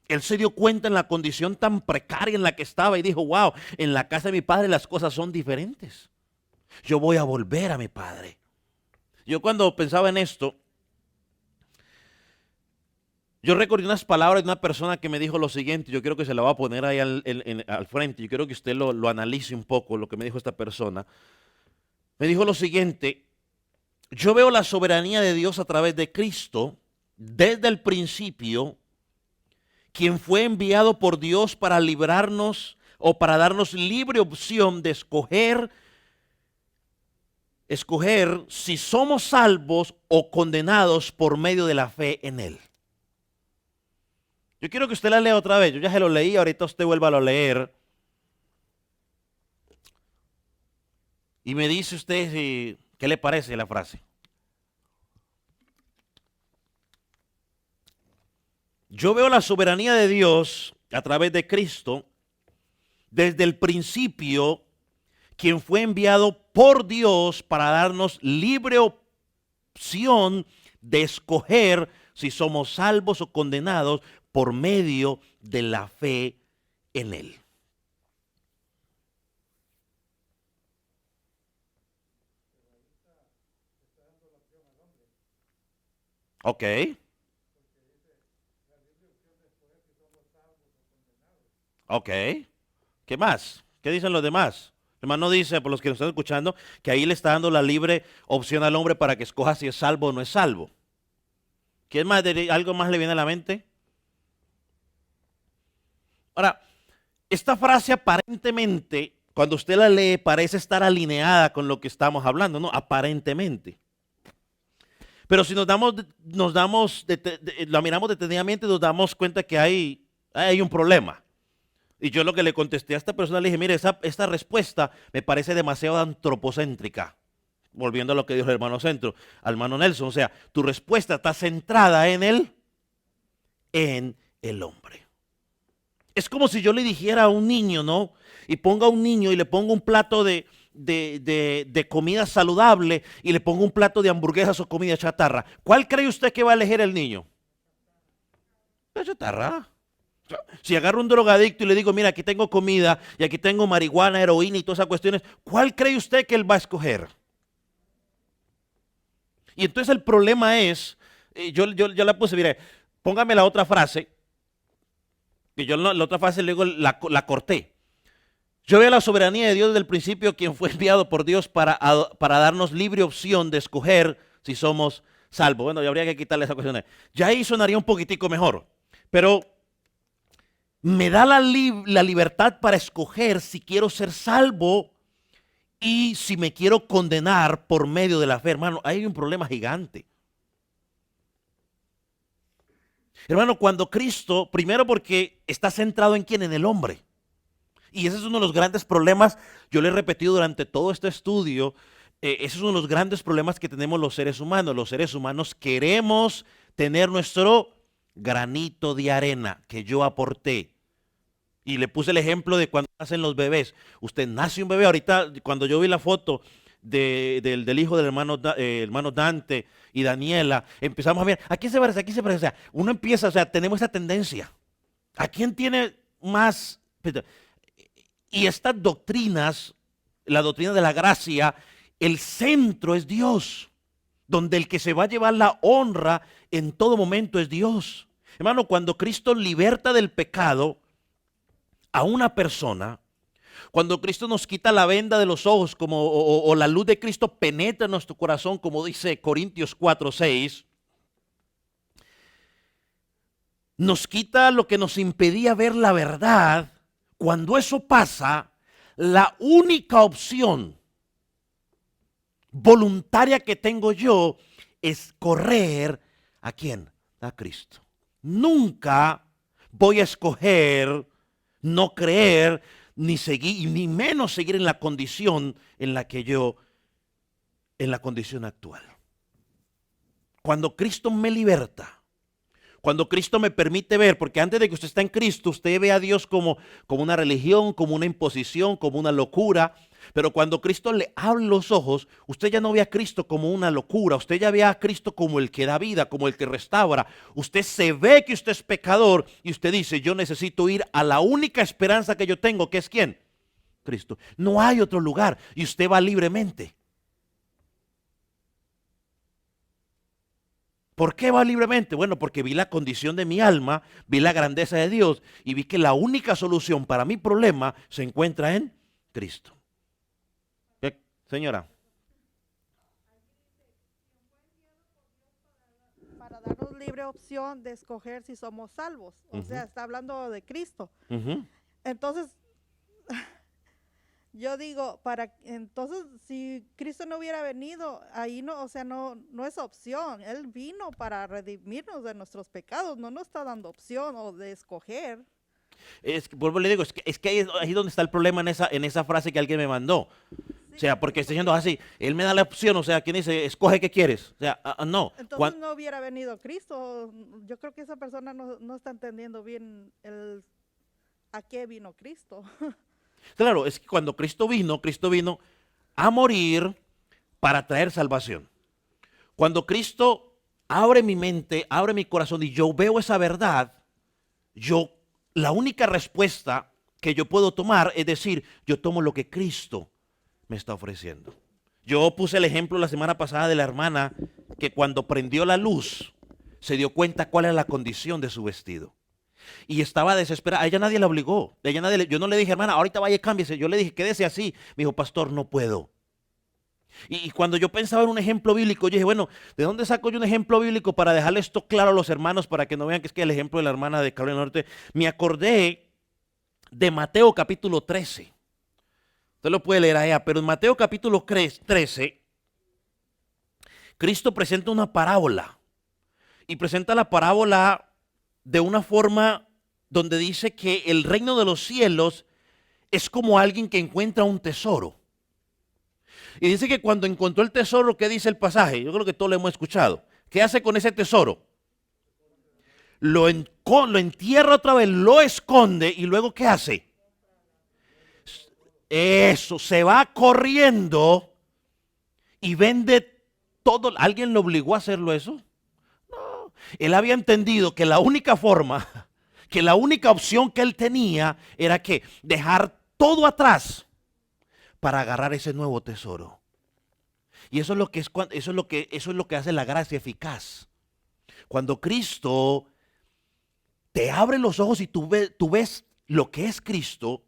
Él se dio cuenta en la condición tan precaria en la que estaba y dijo, wow, en la casa de mi padre las cosas son diferentes. Yo voy a volver a mi padre. Yo cuando pensaba en esto, yo recordé unas palabras de una persona que me dijo lo siguiente, yo quiero que se la voy a poner ahí al frente, yo quiero que usted lo analice un poco, lo que me dijo esta persona. Me dijo lo siguiente, yo veo la soberanía de Dios a través de Cristo desde el principio, quien fue enviado por Dios para librarnos o para darnos libre opción de escoger si somos salvos o condenados por medio de la fe en Él. Yo quiero que usted la lea otra vez. Yo ya se lo leí, ahorita usted vuelva a leer. Y me dice usted qué le parece la frase. Yo veo la soberanía de Dios a través de Cristo desde el principio, quien fue enviado por Dios para darnos libre opción de escoger si somos salvos o condenados por medio de la fe en Él. Ok. Ok. ¿Qué más? ¿Qué dicen los demás? El hermano dice, por los que nos están escuchando, que ahí le está dando la libre opción al hombre para que escoja si es salvo o no es salvo. ¿Qué más? ¿Algo más le viene a la mente? Ahora, esta frase aparentemente, cuando usted la lee, parece estar alineada con lo que estamos hablando, ¿no? Aparentemente. Pero si la miramos detenidamente, nos damos cuenta que hay un problema. Y yo lo que le contesté a esta persona, le dije, mire, esta respuesta me parece demasiado antropocéntrica. Volviendo a lo que dijo el hermano Nelson. O sea, tu respuesta está centrada en el hombre. Es como si yo le dijera a un niño, ¿no? Y ponga a un niño y le ponga un plato de comida saludable y le ponga un plato de hamburguesas o comida chatarra. ¿Cuál cree usted que va a elegir el niño? La chatarra. Si agarro un drogadicto y le digo, mira, aquí tengo comida y aquí tengo marihuana, heroína y todas esas cuestiones, ¿cuál cree usted que él va a escoger? Y entonces el problema es, yo la puse, mire, póngame la otra frase, que yo la otra frase luego la corté. Yo veo la soberanía de Dios desde el principio, quien fue enviado por Dios para darnos libre opción de escoger si somos salvos. Bueno, ya habría que quitarle esa cuestión. Ya ahí sonaría un poquitico mejor, pero me da la libertad para escoger si quiero ser salvo y si me quiero condenar por medio de la fe. Hermano, hay un problema gigante. Hermano, cuando Cristo, primero porque está centrado en quién, en el hombre. Y ese es uno de los grandes problemas, yo le he repetido durante todo este estudio, ese es uno de los grandes problemas que tenemos los seres humanos. Los seres humanos queremos tener nuestro granito de arena que yo aporté. Y le puse el ejemplo de cuando nacen los bebés. Usted nace un bebé, ahorita cuando yo vi la foto del hijo del hermano Dante y Daniela, empezamos a ver, ¿a quién se parece? ¿A quién se parece? O sea, uno empieza, o sea, tenemos esa tendencia. ¿A quién tiene más? Y estas doctrinas, la doctrina de la gracia, el centro es Dios, donde el que se va a llevar la honra en todo momento es Dios. Hermano, cuando Cristo liberta del pecado a una persona, cuando Cristo nos quita la venda de los ojos o la luz de Cristo penetra en nuestro corazón, como dice Corintios 4:6, nos quita lo que nos impedía ver la verdad. Cuando eso pasa, la única opción voluntaria que tengo yo es correr ¿a quién? A Cristo. Nunca voy a escoger no creer, ni seguir, ni menos seguir en la condición en la que en la condición actual. Cuando Cristo me liberta, cuando Cristo me permite ver, porque antes de que usted esté en Cristo, usted ve a Dios como una religión, como una imposición, como una locura. Pero cuando Cristo le abre los ojos, usted ya no ve a Cristo como una locura, usted ya ve a Cristo como el que da vida, como el que restaura. Usted se ve que usted es pecador y usted dice, yo necesito ir a la única esperanza que yo tengo, que es ¿quién? Cristo. No hay otro lugar y usted va libremente. ¿Por qué va libremente? Bueno, porque vi la condición de mi alma, vi la grandeza de Dios y vi que la única solución para mi problema se encuentra en Cristo. ¿Qué, señora? Para darnos libre opción de escoger si somos salvos. O sea, está hablando de Cristo. Ujú. Entonces, yo digo, entonces, si Cristo no hubiera venido, ahí no, o sea, no es opción. Él vino para redimirnos de nuestros pecados, no nos está dando opción o de escoger. Es que, vuelvo y le digo, es que ahí es donde está el problema en esa frase que alguien me mandó. O sea, porque está diciendo así, él me da la opción, o sea, ¿quién dice, escoge qué quieres? O sea, no. Entonces no hubiera venido Cristo. Yo creo que esa persona no está entendiendo bien a qué vino Cristo. Claro, es que cuando Cristo vino a morir para traer salvación. Cuando Cristo abre mi mente, abre mi corazón y yo veo esa verdad, la única respuesta que yo puedo tomar es decir, yo tomo lo que Cristo me está ofreciendo. Yo puse el ejemplo la semana pasada de la hermana que cuando prendió la luz se dio cuenta cuál era la condición de su vestido. Y estaba desesperada. A ella nadie la obligó. Yo no le dije, hermana, ahorita vaya y cámbiese. Yo le dije, quédese así. Me dijo, pastor, no puedo. Y cuando yo pensaba en un ejemplo bíblico, yo dije, bueno, ¿de dónde saco yo un ejemplo bíblico para dejarle esto claro a los hermanos para que no vean que es que el ejemplo de la hermana de Carolina del Norte? Me acordé de Mateo capítulo 13. Usted lo puede leer allá, pero en Mateo capítulo 13, Cristo presenta una parábola. Y presenta la parábola de una forma donde dice que el reino de los cielos es como alguien que encuentra un tesoro. Y dice que cuando encontró el tesoro, ¿qué dice el pasaje? Yo creo que todos lo hemos escuchado. ¿Qué hace con ese tesoro? Lo entierra otra vez, lo esconde y luego ¿qué hace? Eso, se va corriendo y vende todo. ¿Alguien lo obligó a hacerlo eso? No. Él había entendido que la única forma, que la única opción que él tenía era que dejar todo atrás para agarrar ese nuevo tesoro. Y eso es lo que hace la gracia eficaz. Cuando Cristo te abre los ojos y tú ves lo que es Cristo,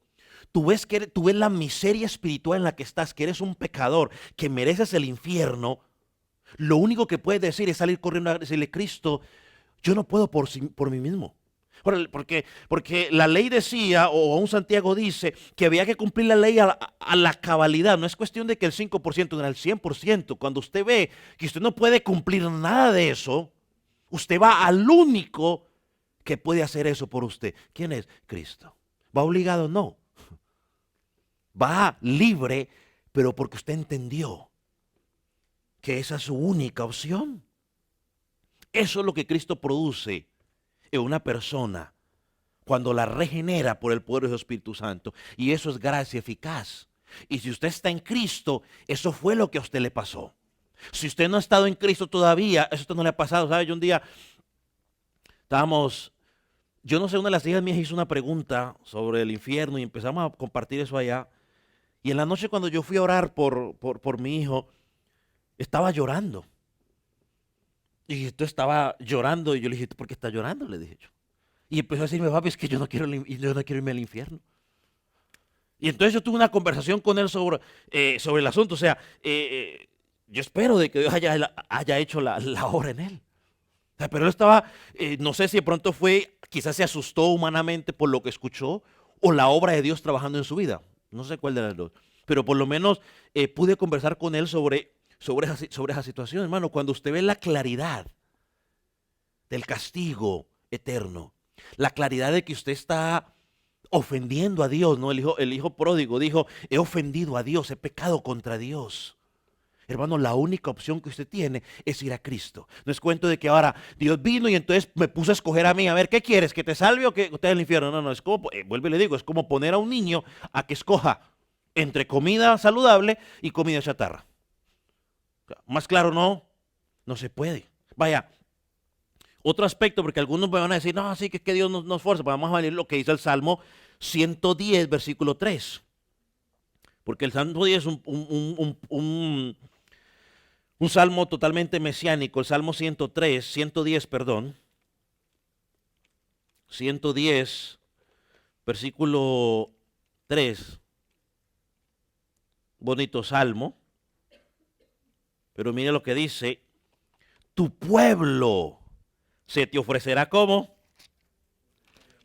tú ves la miseria espiritual en la que estás, que eres un pecador, que mereces el infierno. Lo único que puedes decir es salir corriendo a decirle, Cristo, yo no puedo por mí mismo. Porque la ley decía, o aún Santiago dice, que había que cumplir la ley a la cabalidad. No es cuestión de que el 5%, era el 100%. Cuando usted ve que usted no puede cumplir nada de eso, usted va al único que puede hacer eso por usted. ¿Quién es? Cristo. ¿Va obligado? No. Va libre, pero porque usted entendió que esa es su única opción. Eso es lo que Cristo produce en una persona cuando la regenera por el poder de su Espíritu Santo. Y eso es gracia eficaz. Y si usted está en Cristo, eso fue lo que a usted le pasó. Si usted no ha estado en Cristo todavía, eso a usted no le ha pasado. ¿Sabe? Yo un día yo no sé, una de las hijas mías hizo una pregunta sobre el infierno y empezamos a compartir eso allá. Y en la noche cuando yo fui a orar por mi hijo, estaba llorando. Y entonces estaba llorando y yo le dije, ¿por qué estás llorando? Le dije yo. Y empezó a decirme, papi, es que yo no quiero irme al infierno. Y entonces yo tuve una conversación con él sobre el asunto. O sea, yo espero de que Dios haya hecho la obra en él. O sea, pero él estaba, no sé si de pronto quizás se asustó humanamente por lo que escuchó o la obra de Dios trabajando en su vida. No sé cuál de las dos. Pero por lo menos pude conversar con él sobre esa situación, hermano. Cuando usted ve la claridad del castigo eterno, la claridad de que usted está ofendiendo a Dios, ¿no? El hijo pródigo dijo, he ofendido a Dios, he pecado contra Dios. Hermano, la única opción que usted tiene es ir a Cristo. No es cuento de que ahora Dios vino y entonces me puso a escoger a mí. A ver, ¿qué quieres? ¿Que te salve o que usted al infierno? No, es como, vuelvo y le digo, es como poner a un niño a que escoja entre comida saludable y comida chatarra. Más claro, no se puede. Vaya, otro aspecto, porque algunos me van a decir, no, sí, que es que Dios nos fuerza. Pues vamos a ver lo que dice el Salmo 110, versículo 3. Porque el Salmo 10 es un salmo totalmente mesiánico. El Salmo 110, perdón. 110, versículo 3. Bonito salmo. Pero mire lo que dice. Tu pueblo se te ofrecerá como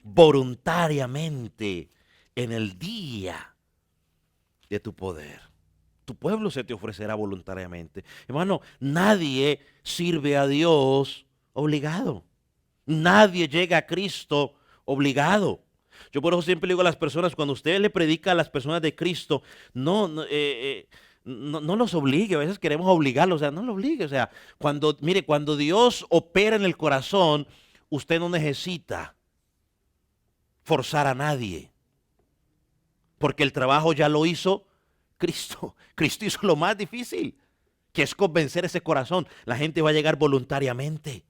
voluntariamente en el día de tu poder. Tu pueblo se te ofrecerá voluntariamente. Hermano, nadie sirve a Dios obligado. Nadie llega a Cristo obligado. Yo por eso siempre le digo a las personas, cuando usted le predica a las personas de Cristo, no los obligue. A veces queremos obligarlos, o sea, no lo obligue. O sea, mire, cuando Dios opera en el corazón, usted no necesita forzar a nadie, porque el trabajo ya lo hizo Cristo. Cristo hizo lo más difícil, que es convencer ese corazón. La gente va a llegar voluntariamente.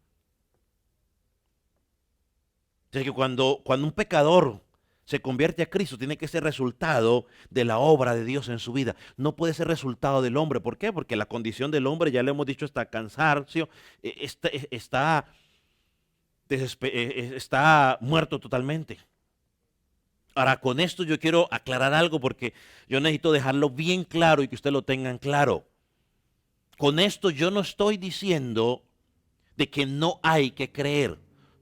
Entonces, que cuando un pecador se convierte a Cristo, tiene que ser resultado de la obra de Dios en su vida. No puede ser resultado del hombre. ¿Por qué? Porque la condición del hombre, ya le hemos dicho, está cansancio, está muerto totalmente. Ahora, con esto yo quiero aclarar algo, porque yo necesito dejarlo bien claro y que usted lo tengan claro. Con esto yo no estoy diciendo de que no hay que creer.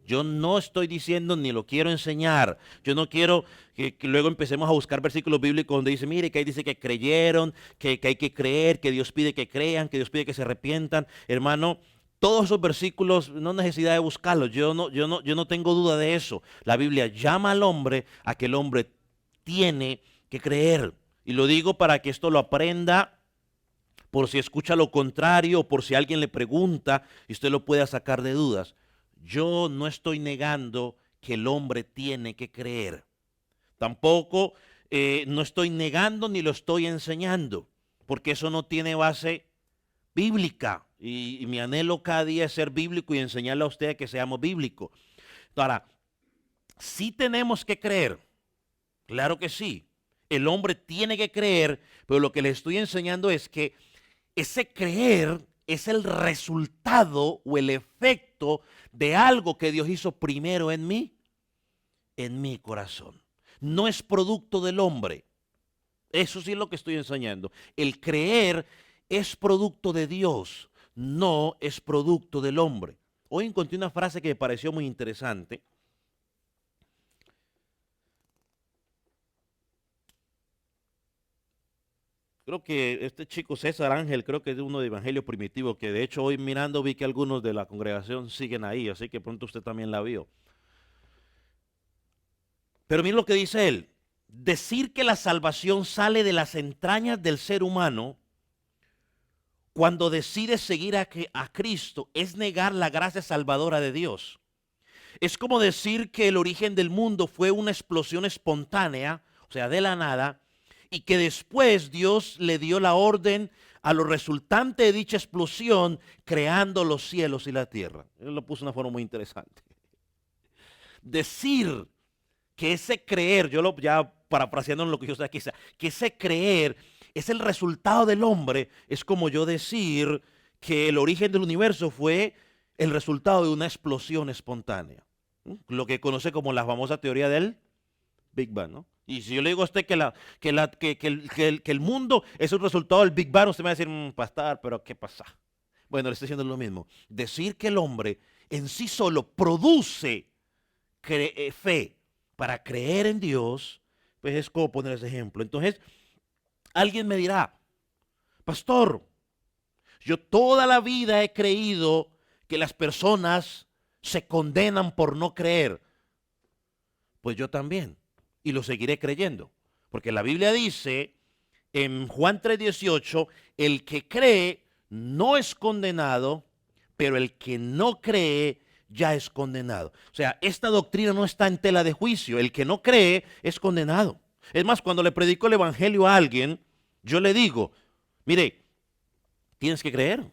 Yo no estoy diciendo ni lo quiero enseñar. Yo no quiero que luego empecemos a buscar versículos bíblicos donde dice, mire, que ahí dice que creyeron, que hay que creer, que Dios pide que crean, que Dios pide que se arrepientan. Hermano, todos esos versículos, no necesidad de buscarlos. Yo no tengo duda de eso. La Biblia llama al hombre a que el hombre tiene que creer. Y lo digo para que esto lo aprenda, por si escucha lo contrario, por si alguien le pregunta y usted lo pueda sacar de dudas. Yo no estoy negando que el hombre tiene que creer. Tampoco no estoy negando ni lo estoy enseñando, porque eso no tiene base bíblica. Y mi anhelo cada día es ser bíblico y enseñarle a usted que seamos bíblicos. Ahora, sí tenemos que creer. Claro que sí. El hombre tiene que creer, pero lo que le estoy enseñando es que ese creer es el resultado o el efecto de algo que Dios hizo primero en mí, en mi corazón. No es producto del hombre. Eso sí es lo que estoy enseñando. El creer es producto de Dios, no es producto del hombre. Hoy encontré una frase que me pareció muy interesante. Creo que este chico César Ángel, creo que es de uno de Evangelio Primitivo, que de hecho hoy mirando vi que algunos de la congregación siguen ahí, así que pronto usted también la vio. Pero mire lo que dice él. Decir que la salvación sale de las entrañas del ser humano cuando decide seguir a Cristo es negar la gracia salvadora de Dios. Es como decir que el origen del mundo fue una explosión espontánea, o sea, de la nada, y que después Dios le dio la orden a lo resultante de dicha explosión, creando los cielos y la tierra. Él lo puso de una forma muy interesante. Decir que ese creer, ya parafraseando lo que yo sé aquí, que ese creer es el resultado del hombre, es como yo decir que el origen del universo fue el resultado de una explosión espontánea. Lo que conoce como la famosa teoría del Big Bang, ¿no? Y si yo le digo a usted que el mundo es un resultado del Big Bang, usted me va a decir, pastor, pero ¿qué pasa? Bueno, le estoy diciendo lo mismo. Decir que el hombre en sí solo produce fe para creer en Dios, pues es como poner ese ejemplo. Entonces, alguien me dirá, pastor, yo toda la vida he creído que las personas se condenan por no creer. Pues yo también. Y lo seguiré creyendo. Porque la Biblia dice en Juan 3:18, el que cree no es condenado, pero el que no cree ya es condenado. O sea, esta doctrina no está en tela de juicio. El que no cree es condenado. Es más, cuando le predico el evangelio a alguien, yo le digo, mire, tienes que creer.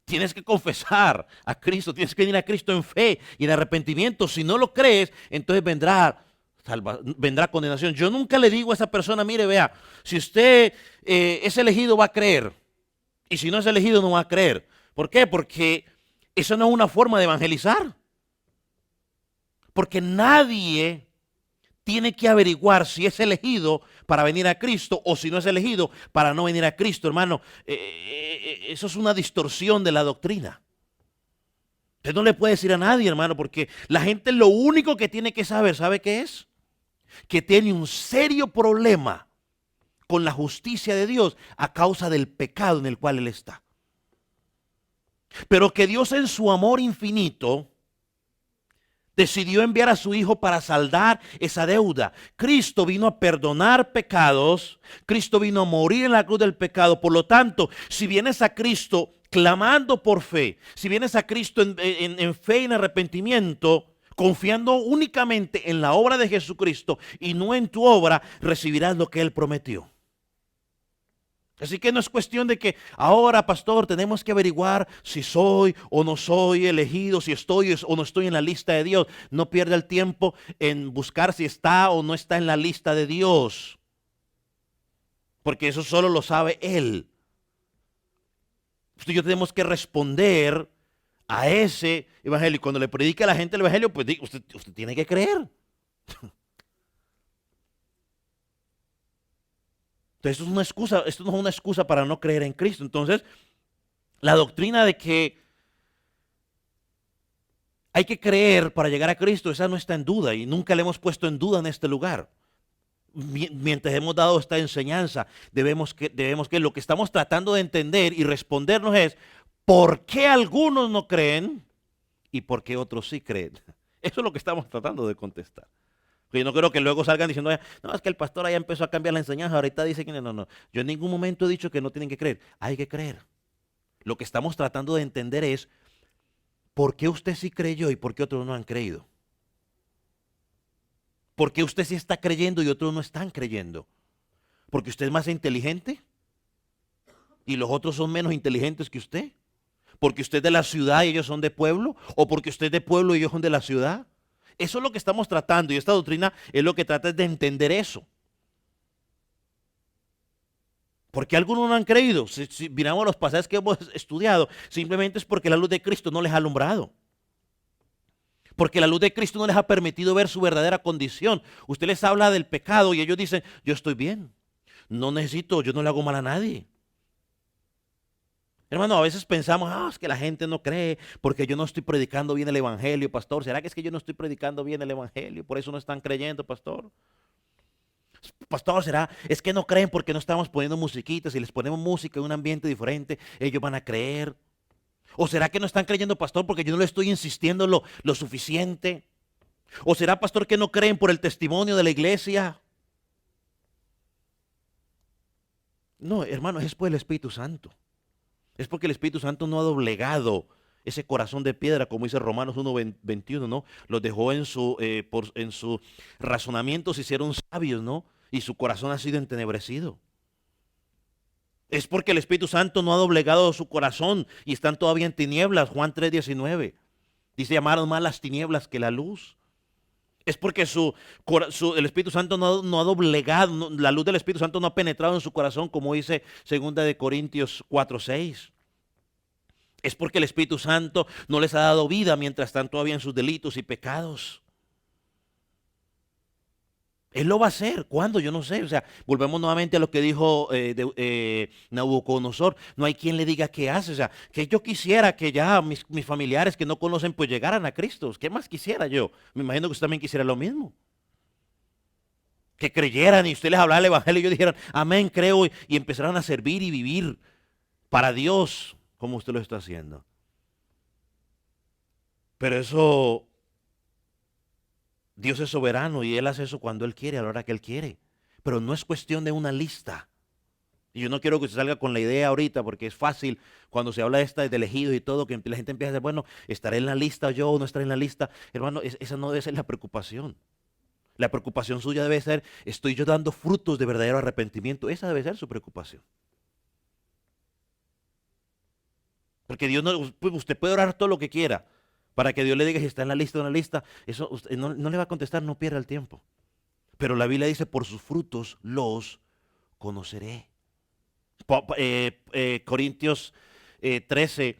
Tienes que confesar a Cristo, tienes que venir a Cristo en fe y en arrepentimiento. Si no lo crees, entonces vendrá condenación. Yo nunca le digo a esa persona, mire, vea, si usted es elegido va a creer. Y si no es elegido no va a creer. ¿Por qué? Porque eso no es una forma de evangelizar. Porque nadie tiene que averiguar si es elegido para venir a Cristo o si no es elegido para no venir a Cristo, hermano. Eso es una distorsión de la doctrina. Usted no le puede decir a nadie, hermano, porque la gente lo único que tiene que saber, ¿sabe qué es? Que tiene un serio problema con la justicia de Dios a causa del pecado en el cual él está. Pero que Dios en su amor infinito decidió enviar a su Hijo para saldar esa deuda. Cristo vino a perdonar pecados. Cristo vino a morir en la cruz del pecado. Por lo tanto, si vienes a Cristo clamando por fe, si vienes a Cristo en fe y en arrepentimiento, confiando únicamente en la obra de Jesucristo y no en tu obra, recibirás lo que Él prometió. Así que no es cuestión de que ahora, pastor, tenemos que averiguar si soy o no soy elegido, si estoy o no estoy en la lista de Dios. No pierda el tiempo en buscar si está o no está en la lista de Dios, porque eso solo lo sabe Él. Usted y yo tenemos que responder a ese evangelio. Y cuando le predica a la gente el evangelio, pues usted tiene que creer. Entonces, esto no es una excusa para no creer en Cristo. Entonces, la doctrina de que hay que creer para llegar a Cristo, esa no está en duda y nunca la hemos puesto en duda en este lugar. Mientras hemos dado esta enseñanza, debemos que lo que estamos tratando de entender y respondernos es ¿por qué algunos no creen y por qué otros sí creen? Eso es lo que estamos tratando de contestar. Yo no creo que luego salgan diciendo, no, es que el pastor ya empezó a cambiar la enseñanza, ahorita dice que no. Yo en ningún momento he dicho que no tienen que creer, hay que creer. Lo que estamos tratando de entender es ¿por qué usted sí creyó y por qué otros no han creído? ¿Por qué usted sí está creyendo y otros no están creyendo? ¿Porque usted es más inteligente y los otros son menos inteligentes que usted? ¿Porque usted es de la ciudad y ellos son de pueblo? ¿O porque usted es de pueblo y ellos son de la ciudad? Eso es lo que estamos tratando y esta doctrina es lo que trata de entender eso. ¿Por qué algunos no han creído? Si miramos los pasajes que hemos estudiado, simplemente es porque la luz de Cristo no les ha alumbrado. Porque la luz de Cristo no les ha permitido ver su verdadera condición. Usted les habla del pecado y ellos dicen, yo estoy bien, no necesito, yo no le hago mal a nadie. Hermano, a veces pensamos, es que la gente no cree porque yo no estoy predicando bien el evangelio, pastor. ¿Será que es que yo no estoy predicando bien el evangelio? Por eso no están creyendo, pastor. Pastor, ¿será? Es que no creen porque no estamos poniendo musiquitas. Si les ponemos música en un ambiente diferente, ellos van a creer. ¿O será que no están creyendo, pastor, porque yo no le estoy insistiendo lo suficiente? ¿O será, pastor, que no creen por el testimonio de la iglesia? No, hermano, es por el Espíritu Santo. Es porque el Espíritu Santo no ha doblegado ese corazón de piedra, como dice Romanos 1:21, ¿no? Los dejó en su razonamiento, se hicieron sabios, ¿no? Y su corazón ha sido entenebrecido. Es porque el Espíritu Santo no ha doblegado su corazón y están todavía en tinieblas. Juan 3:19 dice, llamaron más las tinieblas que la luz. Es porque el Espíritu Santo no ha doblegado, la luz del Espíritu Santo no ha penetrado en su corazón, como dice 2 Corintios 4:6. Es porque el Espíritu Santo no les ha dado vida mientras están todavía en sus delitos y pecados. Él lo va a hacer. ¿Cuándo? Yo no sé. O sea, volvemos nuevamente a lo que dijo Nabucodonosor. No hay quien le diga qué hace. O sea, que yo quisiera que ya mis familiares que no conocen pues llegaran a Cristo. ¿Qué más quisiera yo? Me imagino que usted también quisiera lo mismo. Que creyeran y usted les hablara el evangelio y ellos dijeran, amén, creo, y empezaran a servir y vivir para Dios como usted lo está haciendo. Pero eso... Dios es soberano y Él hace eso cuando Él quiere, a la hora que Él quiere. Pero no es cuestión de una lista. Y yo no quiero que usted salga con la idea ahorita, porque es fácil cuando se habla de elegidos y todo, que la gente empieza a decir, bueno, ¿estaré en la lista yo o no estaré en la lista? Hermano, esa no debe ser la preocupación. La preocupación suya debe ser, ¿estoy yo dando frutos de verdadero arrepentimiento? Esa debe ser su preocupación. Porque Dios no, usted puede orar todo lo que quiera, para que Dios le diga si está en la lista o en la lista, eso usted no le va a contestar, no pierda el tiempo. Pero la Biblia dice, por sus frutos los conoceré. Corintios 13,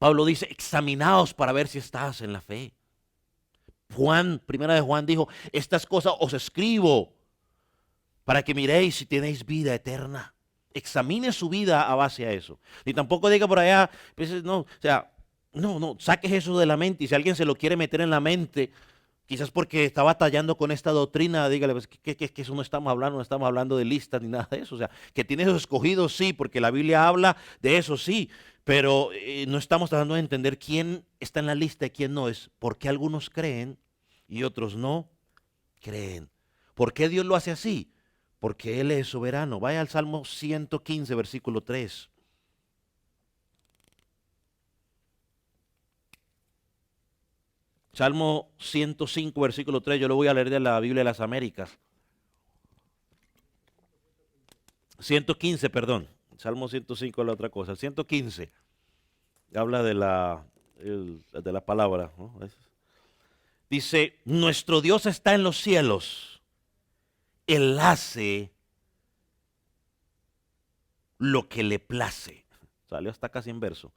Pablo dice, examinaos para ver si estás en la fe. Primera de Juan dijo, estas cosas os escribo para que miréis si tenéis vida eterna. Examine su vida a base a eso. Y tampoco diga por allá, pues, no, o sea, No, saques eso de la mente. Y si alguien se lo quiere meter en la mente, quizás porque está batallando con esta doctrina, dígale pues, que eso no estamos hablando de listas ni nada de eso. O sea, que tienes los escogidos, sí, porque la Biblia habla de eso, sí, pero no estamos tratando de entender quién está en la lista y quién no. Es por qué algunos creen y otros no creen. ¿Por qué Dios lo hace así? Porque Él es soberano. Vaya al Salmo 115, versículo 3. Salmo 105, versículo 3, yo lo voy a leer de la Biblia de las Américas. 115, perdón. Salmo 105 es la otra cosa. 115 habla de la palabra, ¿no? Dice, nuestro Dios está en los cielos. Él hace lo que le place. Salió hasta casi en verso.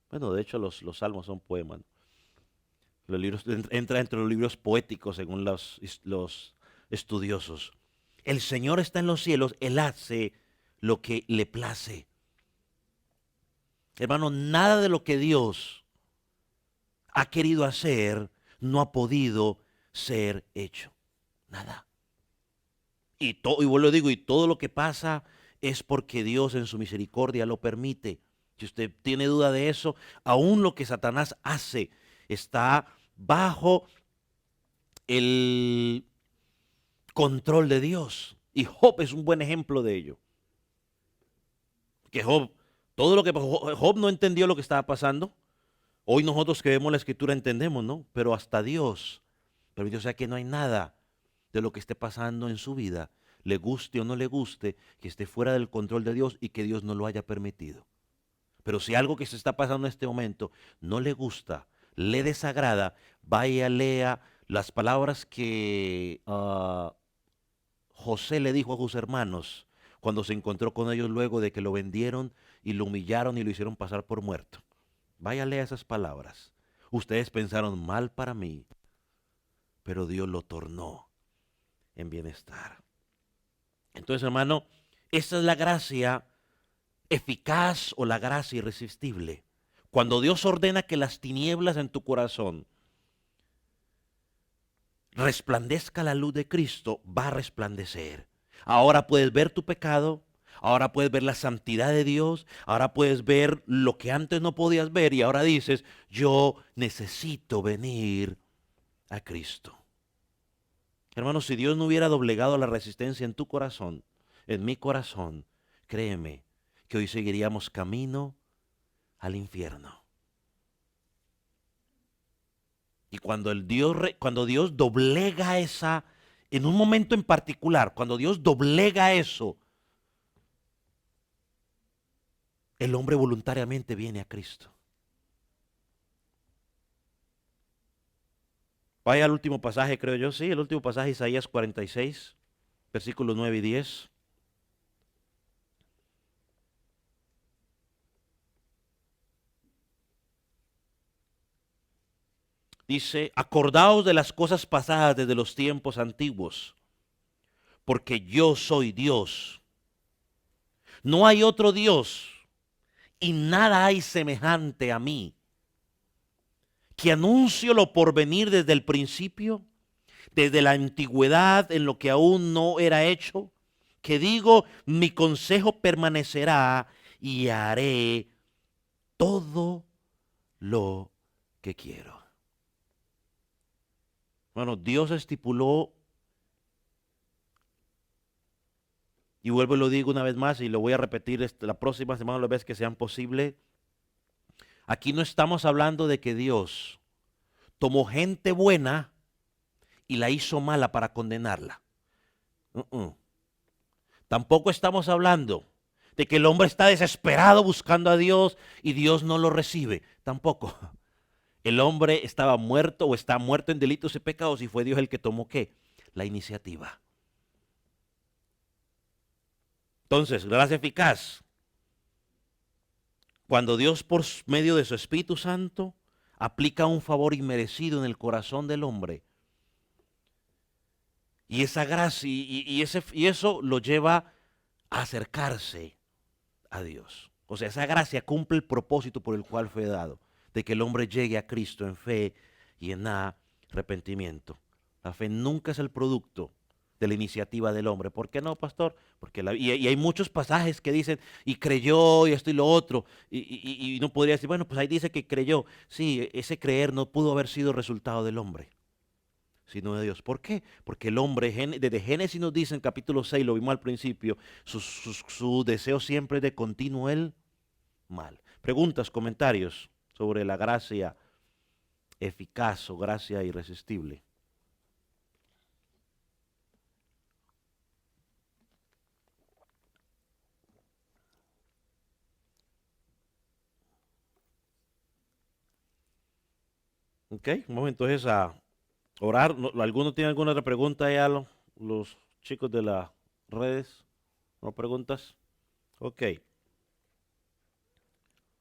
Bueno, de hecho los salmos son poemas, ¿no? Los libros, entra entre los libros poéticos según los estudiosos. El Señor está en los cielos, Él hace lo que le place. Hermano, nada de lo que Dios ha querido hacer no ha podido ser hecho. Nada. Y vuelvo lo digo, y todo lo que pasa es porque Dios en su misericordia lo permite. Si usted tiene duda de eso, aún lo que Satanás hace está bajo el control de Dios. Y Job es un buen ejemplo de ello. Que Job no entendió lo que estaba pasando. Hoy nosotros que vemos la escritura entendemos, ¿no? Pero hasta Dios permitió, o sea que no hay nada de lo que esté pasando en su vida, le guste o no le guste, que esté fuera del control de Dios y que Dios no lo haya permitido. Pero si algo que se está pasando en este momento no le gusta, le desagrada, vaya, lea las palabras que José le dijo a sus hermanos cuando se encontró con ellos luego de que lo vendieron y lo humillaron y lo hicieron pasar por muerto. Vaya, lea esas palabras. Ustedes pensaron mal para mí, pero Dios lo tornó en bienestar. Entonces, hermano, esta es la gracia eficaz o la gracia irresistible. Cuando Dios ordena que las tinieblas en tu corazón resplandezca la luz de Cristo, va a resplandecer. Ahora puedes ver tu pecado, ahora puedes ver la santidad de Dios, ahora puedes ver lo que antes no podías ver y ahora dices, yo necesito venir a Cristo. Hermanos, si Dios no hubiera doblegado la resistencia en tu corazón, en mi corazón, créeme que hoy seguiríamos camino al infierno. Y cuando Dios doblega esa, en un momento en particular, cuando Dios doblega eso, el hombre voluntariamente viene a Cristo. Vaya al último pasaje, creo yo, sí, el último pasaje, Isaías 46, versículos 9 y 10. Dice, acordaos de las cosas pasadas desde los tiempos antiguos, porque yo soy Dios. No hay otro Dios y nada hay semejante a mí, que anuncio lo porvenir desde el principio, desde la antigüedad en lo que aún no era hecho, que digo, mi consejo permanecerá y haré todo lo que quiero. Bueno, Dios estipuló, y vuelvo y lo digo una vez más, y lo voy a repetir la próxima semana, las veces que sean posible. Aquí no estamos hablando de que Dios tomó gente buena y la hizo mala para condenarla. Tampoco estamos hablando de que el hombre está desesperado buscando a Dios y Dios no lo recibe. Tampoco. El hombre estaba muerto o está muerto en delitos y pecados y fue Dios el que tomó ¿qué? La iniciativa. Entonces, gracia eficaz. Cuando Dios por medio de su Espíritu Santo aplica un favor inmerecido en el corazón del hombre. Y esa gracia y eso lo lleva a acercarse a Dios. O sea, esa gracia cumple el propósito por el cual fue dado. de que el hombre llegue a Cristo en fe y en arrepentimiento. La fe nunca es el producto de la iniciativa del hombre. ¿Por qué no, pastor? Porque y hay muchos pasajes que dicen, y creyó, y esto y lo otro, y no podría decir, bueno, pues ahí dice que creyó. Sí, ese creer no pudo haber sido resultado del hombre, sino de Dios. ¿Por qué? Porque el hombre, desde Génesis nos dice en capítulo 6, lo vimos al principio, su deseo siempre es de continuo el mal. Preguntas, comentarios sobre la gracia eficaz o gracia irresistible. Ok, vamos entonces a orar. ¿Alguno tiene alguna otra pregunta ya? Los chicos de las redes, ¿no preguntas? Ok.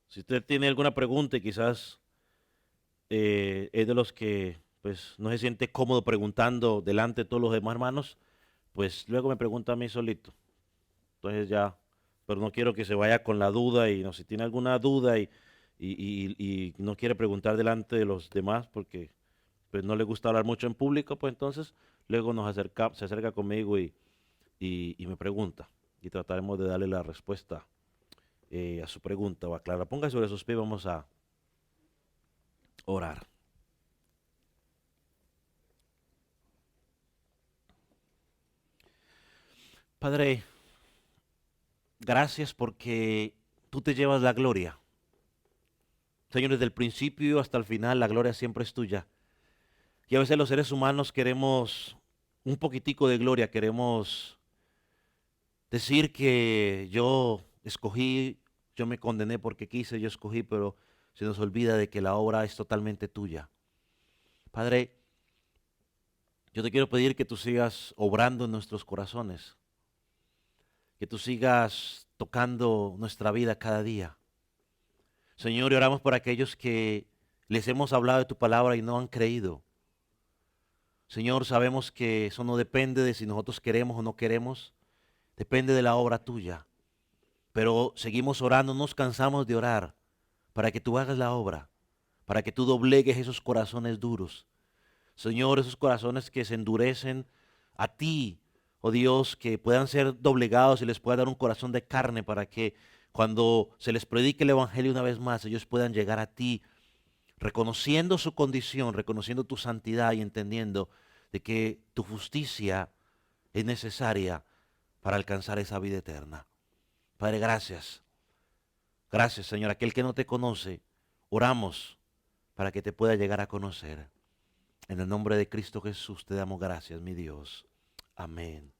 Si usted tiene alguna pregunta y quizás es de los que pues no se siente cómodo preguntando delante de todos los demás hermanos, pues luego me pregunta a mí solito. Entonces ya, pero no quiero que se vaya con la duda y no, si tiene alguna duda y no quiere preguntar delante de los demás porque pues no le gusta hablar mucho en público, pues entonces luego se acerca conmigo y me pregunta y trataremos de darle la respuesta a su pregunta o aclarar. Ponga sobre sus pies, vamos a orar. Padre, gracias porque tú te llevas la gloria. Señor, desde el principio hasta el final la gloria siempre es tuya. Y a veces los seres humanos queremos un poquitico de gloria, queremos decir que yo escogí, yo me condené porque quise, yo escogí, pero se nos olvida de que la obra es totalmente tuya. Padre, yo te quiero pedir que tú sigas obrando en nuestros corazones, que tú sigas tocando nuestra vida cada día. Señor, y oramos por aquellos que les hemos hablado de tu palabra y no han creído. Señor, sabemos que eso no depende de si nosotros queremos o no queremos, depende de la obra tuya. Pero seguimos orando, no nos cansamos de orar para que tú hagas la obra, para que tú doblegues esos corazones duros. Señor, esos corazones que se endurecen a ti, oh Dios, que puedan ser doblegados y les pueda dar un corazón de carne para que cuando se les predique el Evangelio una vez más, ellos puedan llegar a ti, reconociendo su condición, reconociendo tu santidad y entendiendo de que tu justicia es necesaria para alcanzar esa vida eterna. Padre, gracias. Gracias, Señor. Aquel que no te conoce, oramos para que te pueda llegar a conocer. En el nombre de Cristo Jesús te damos gracias, mi Dios. Amén.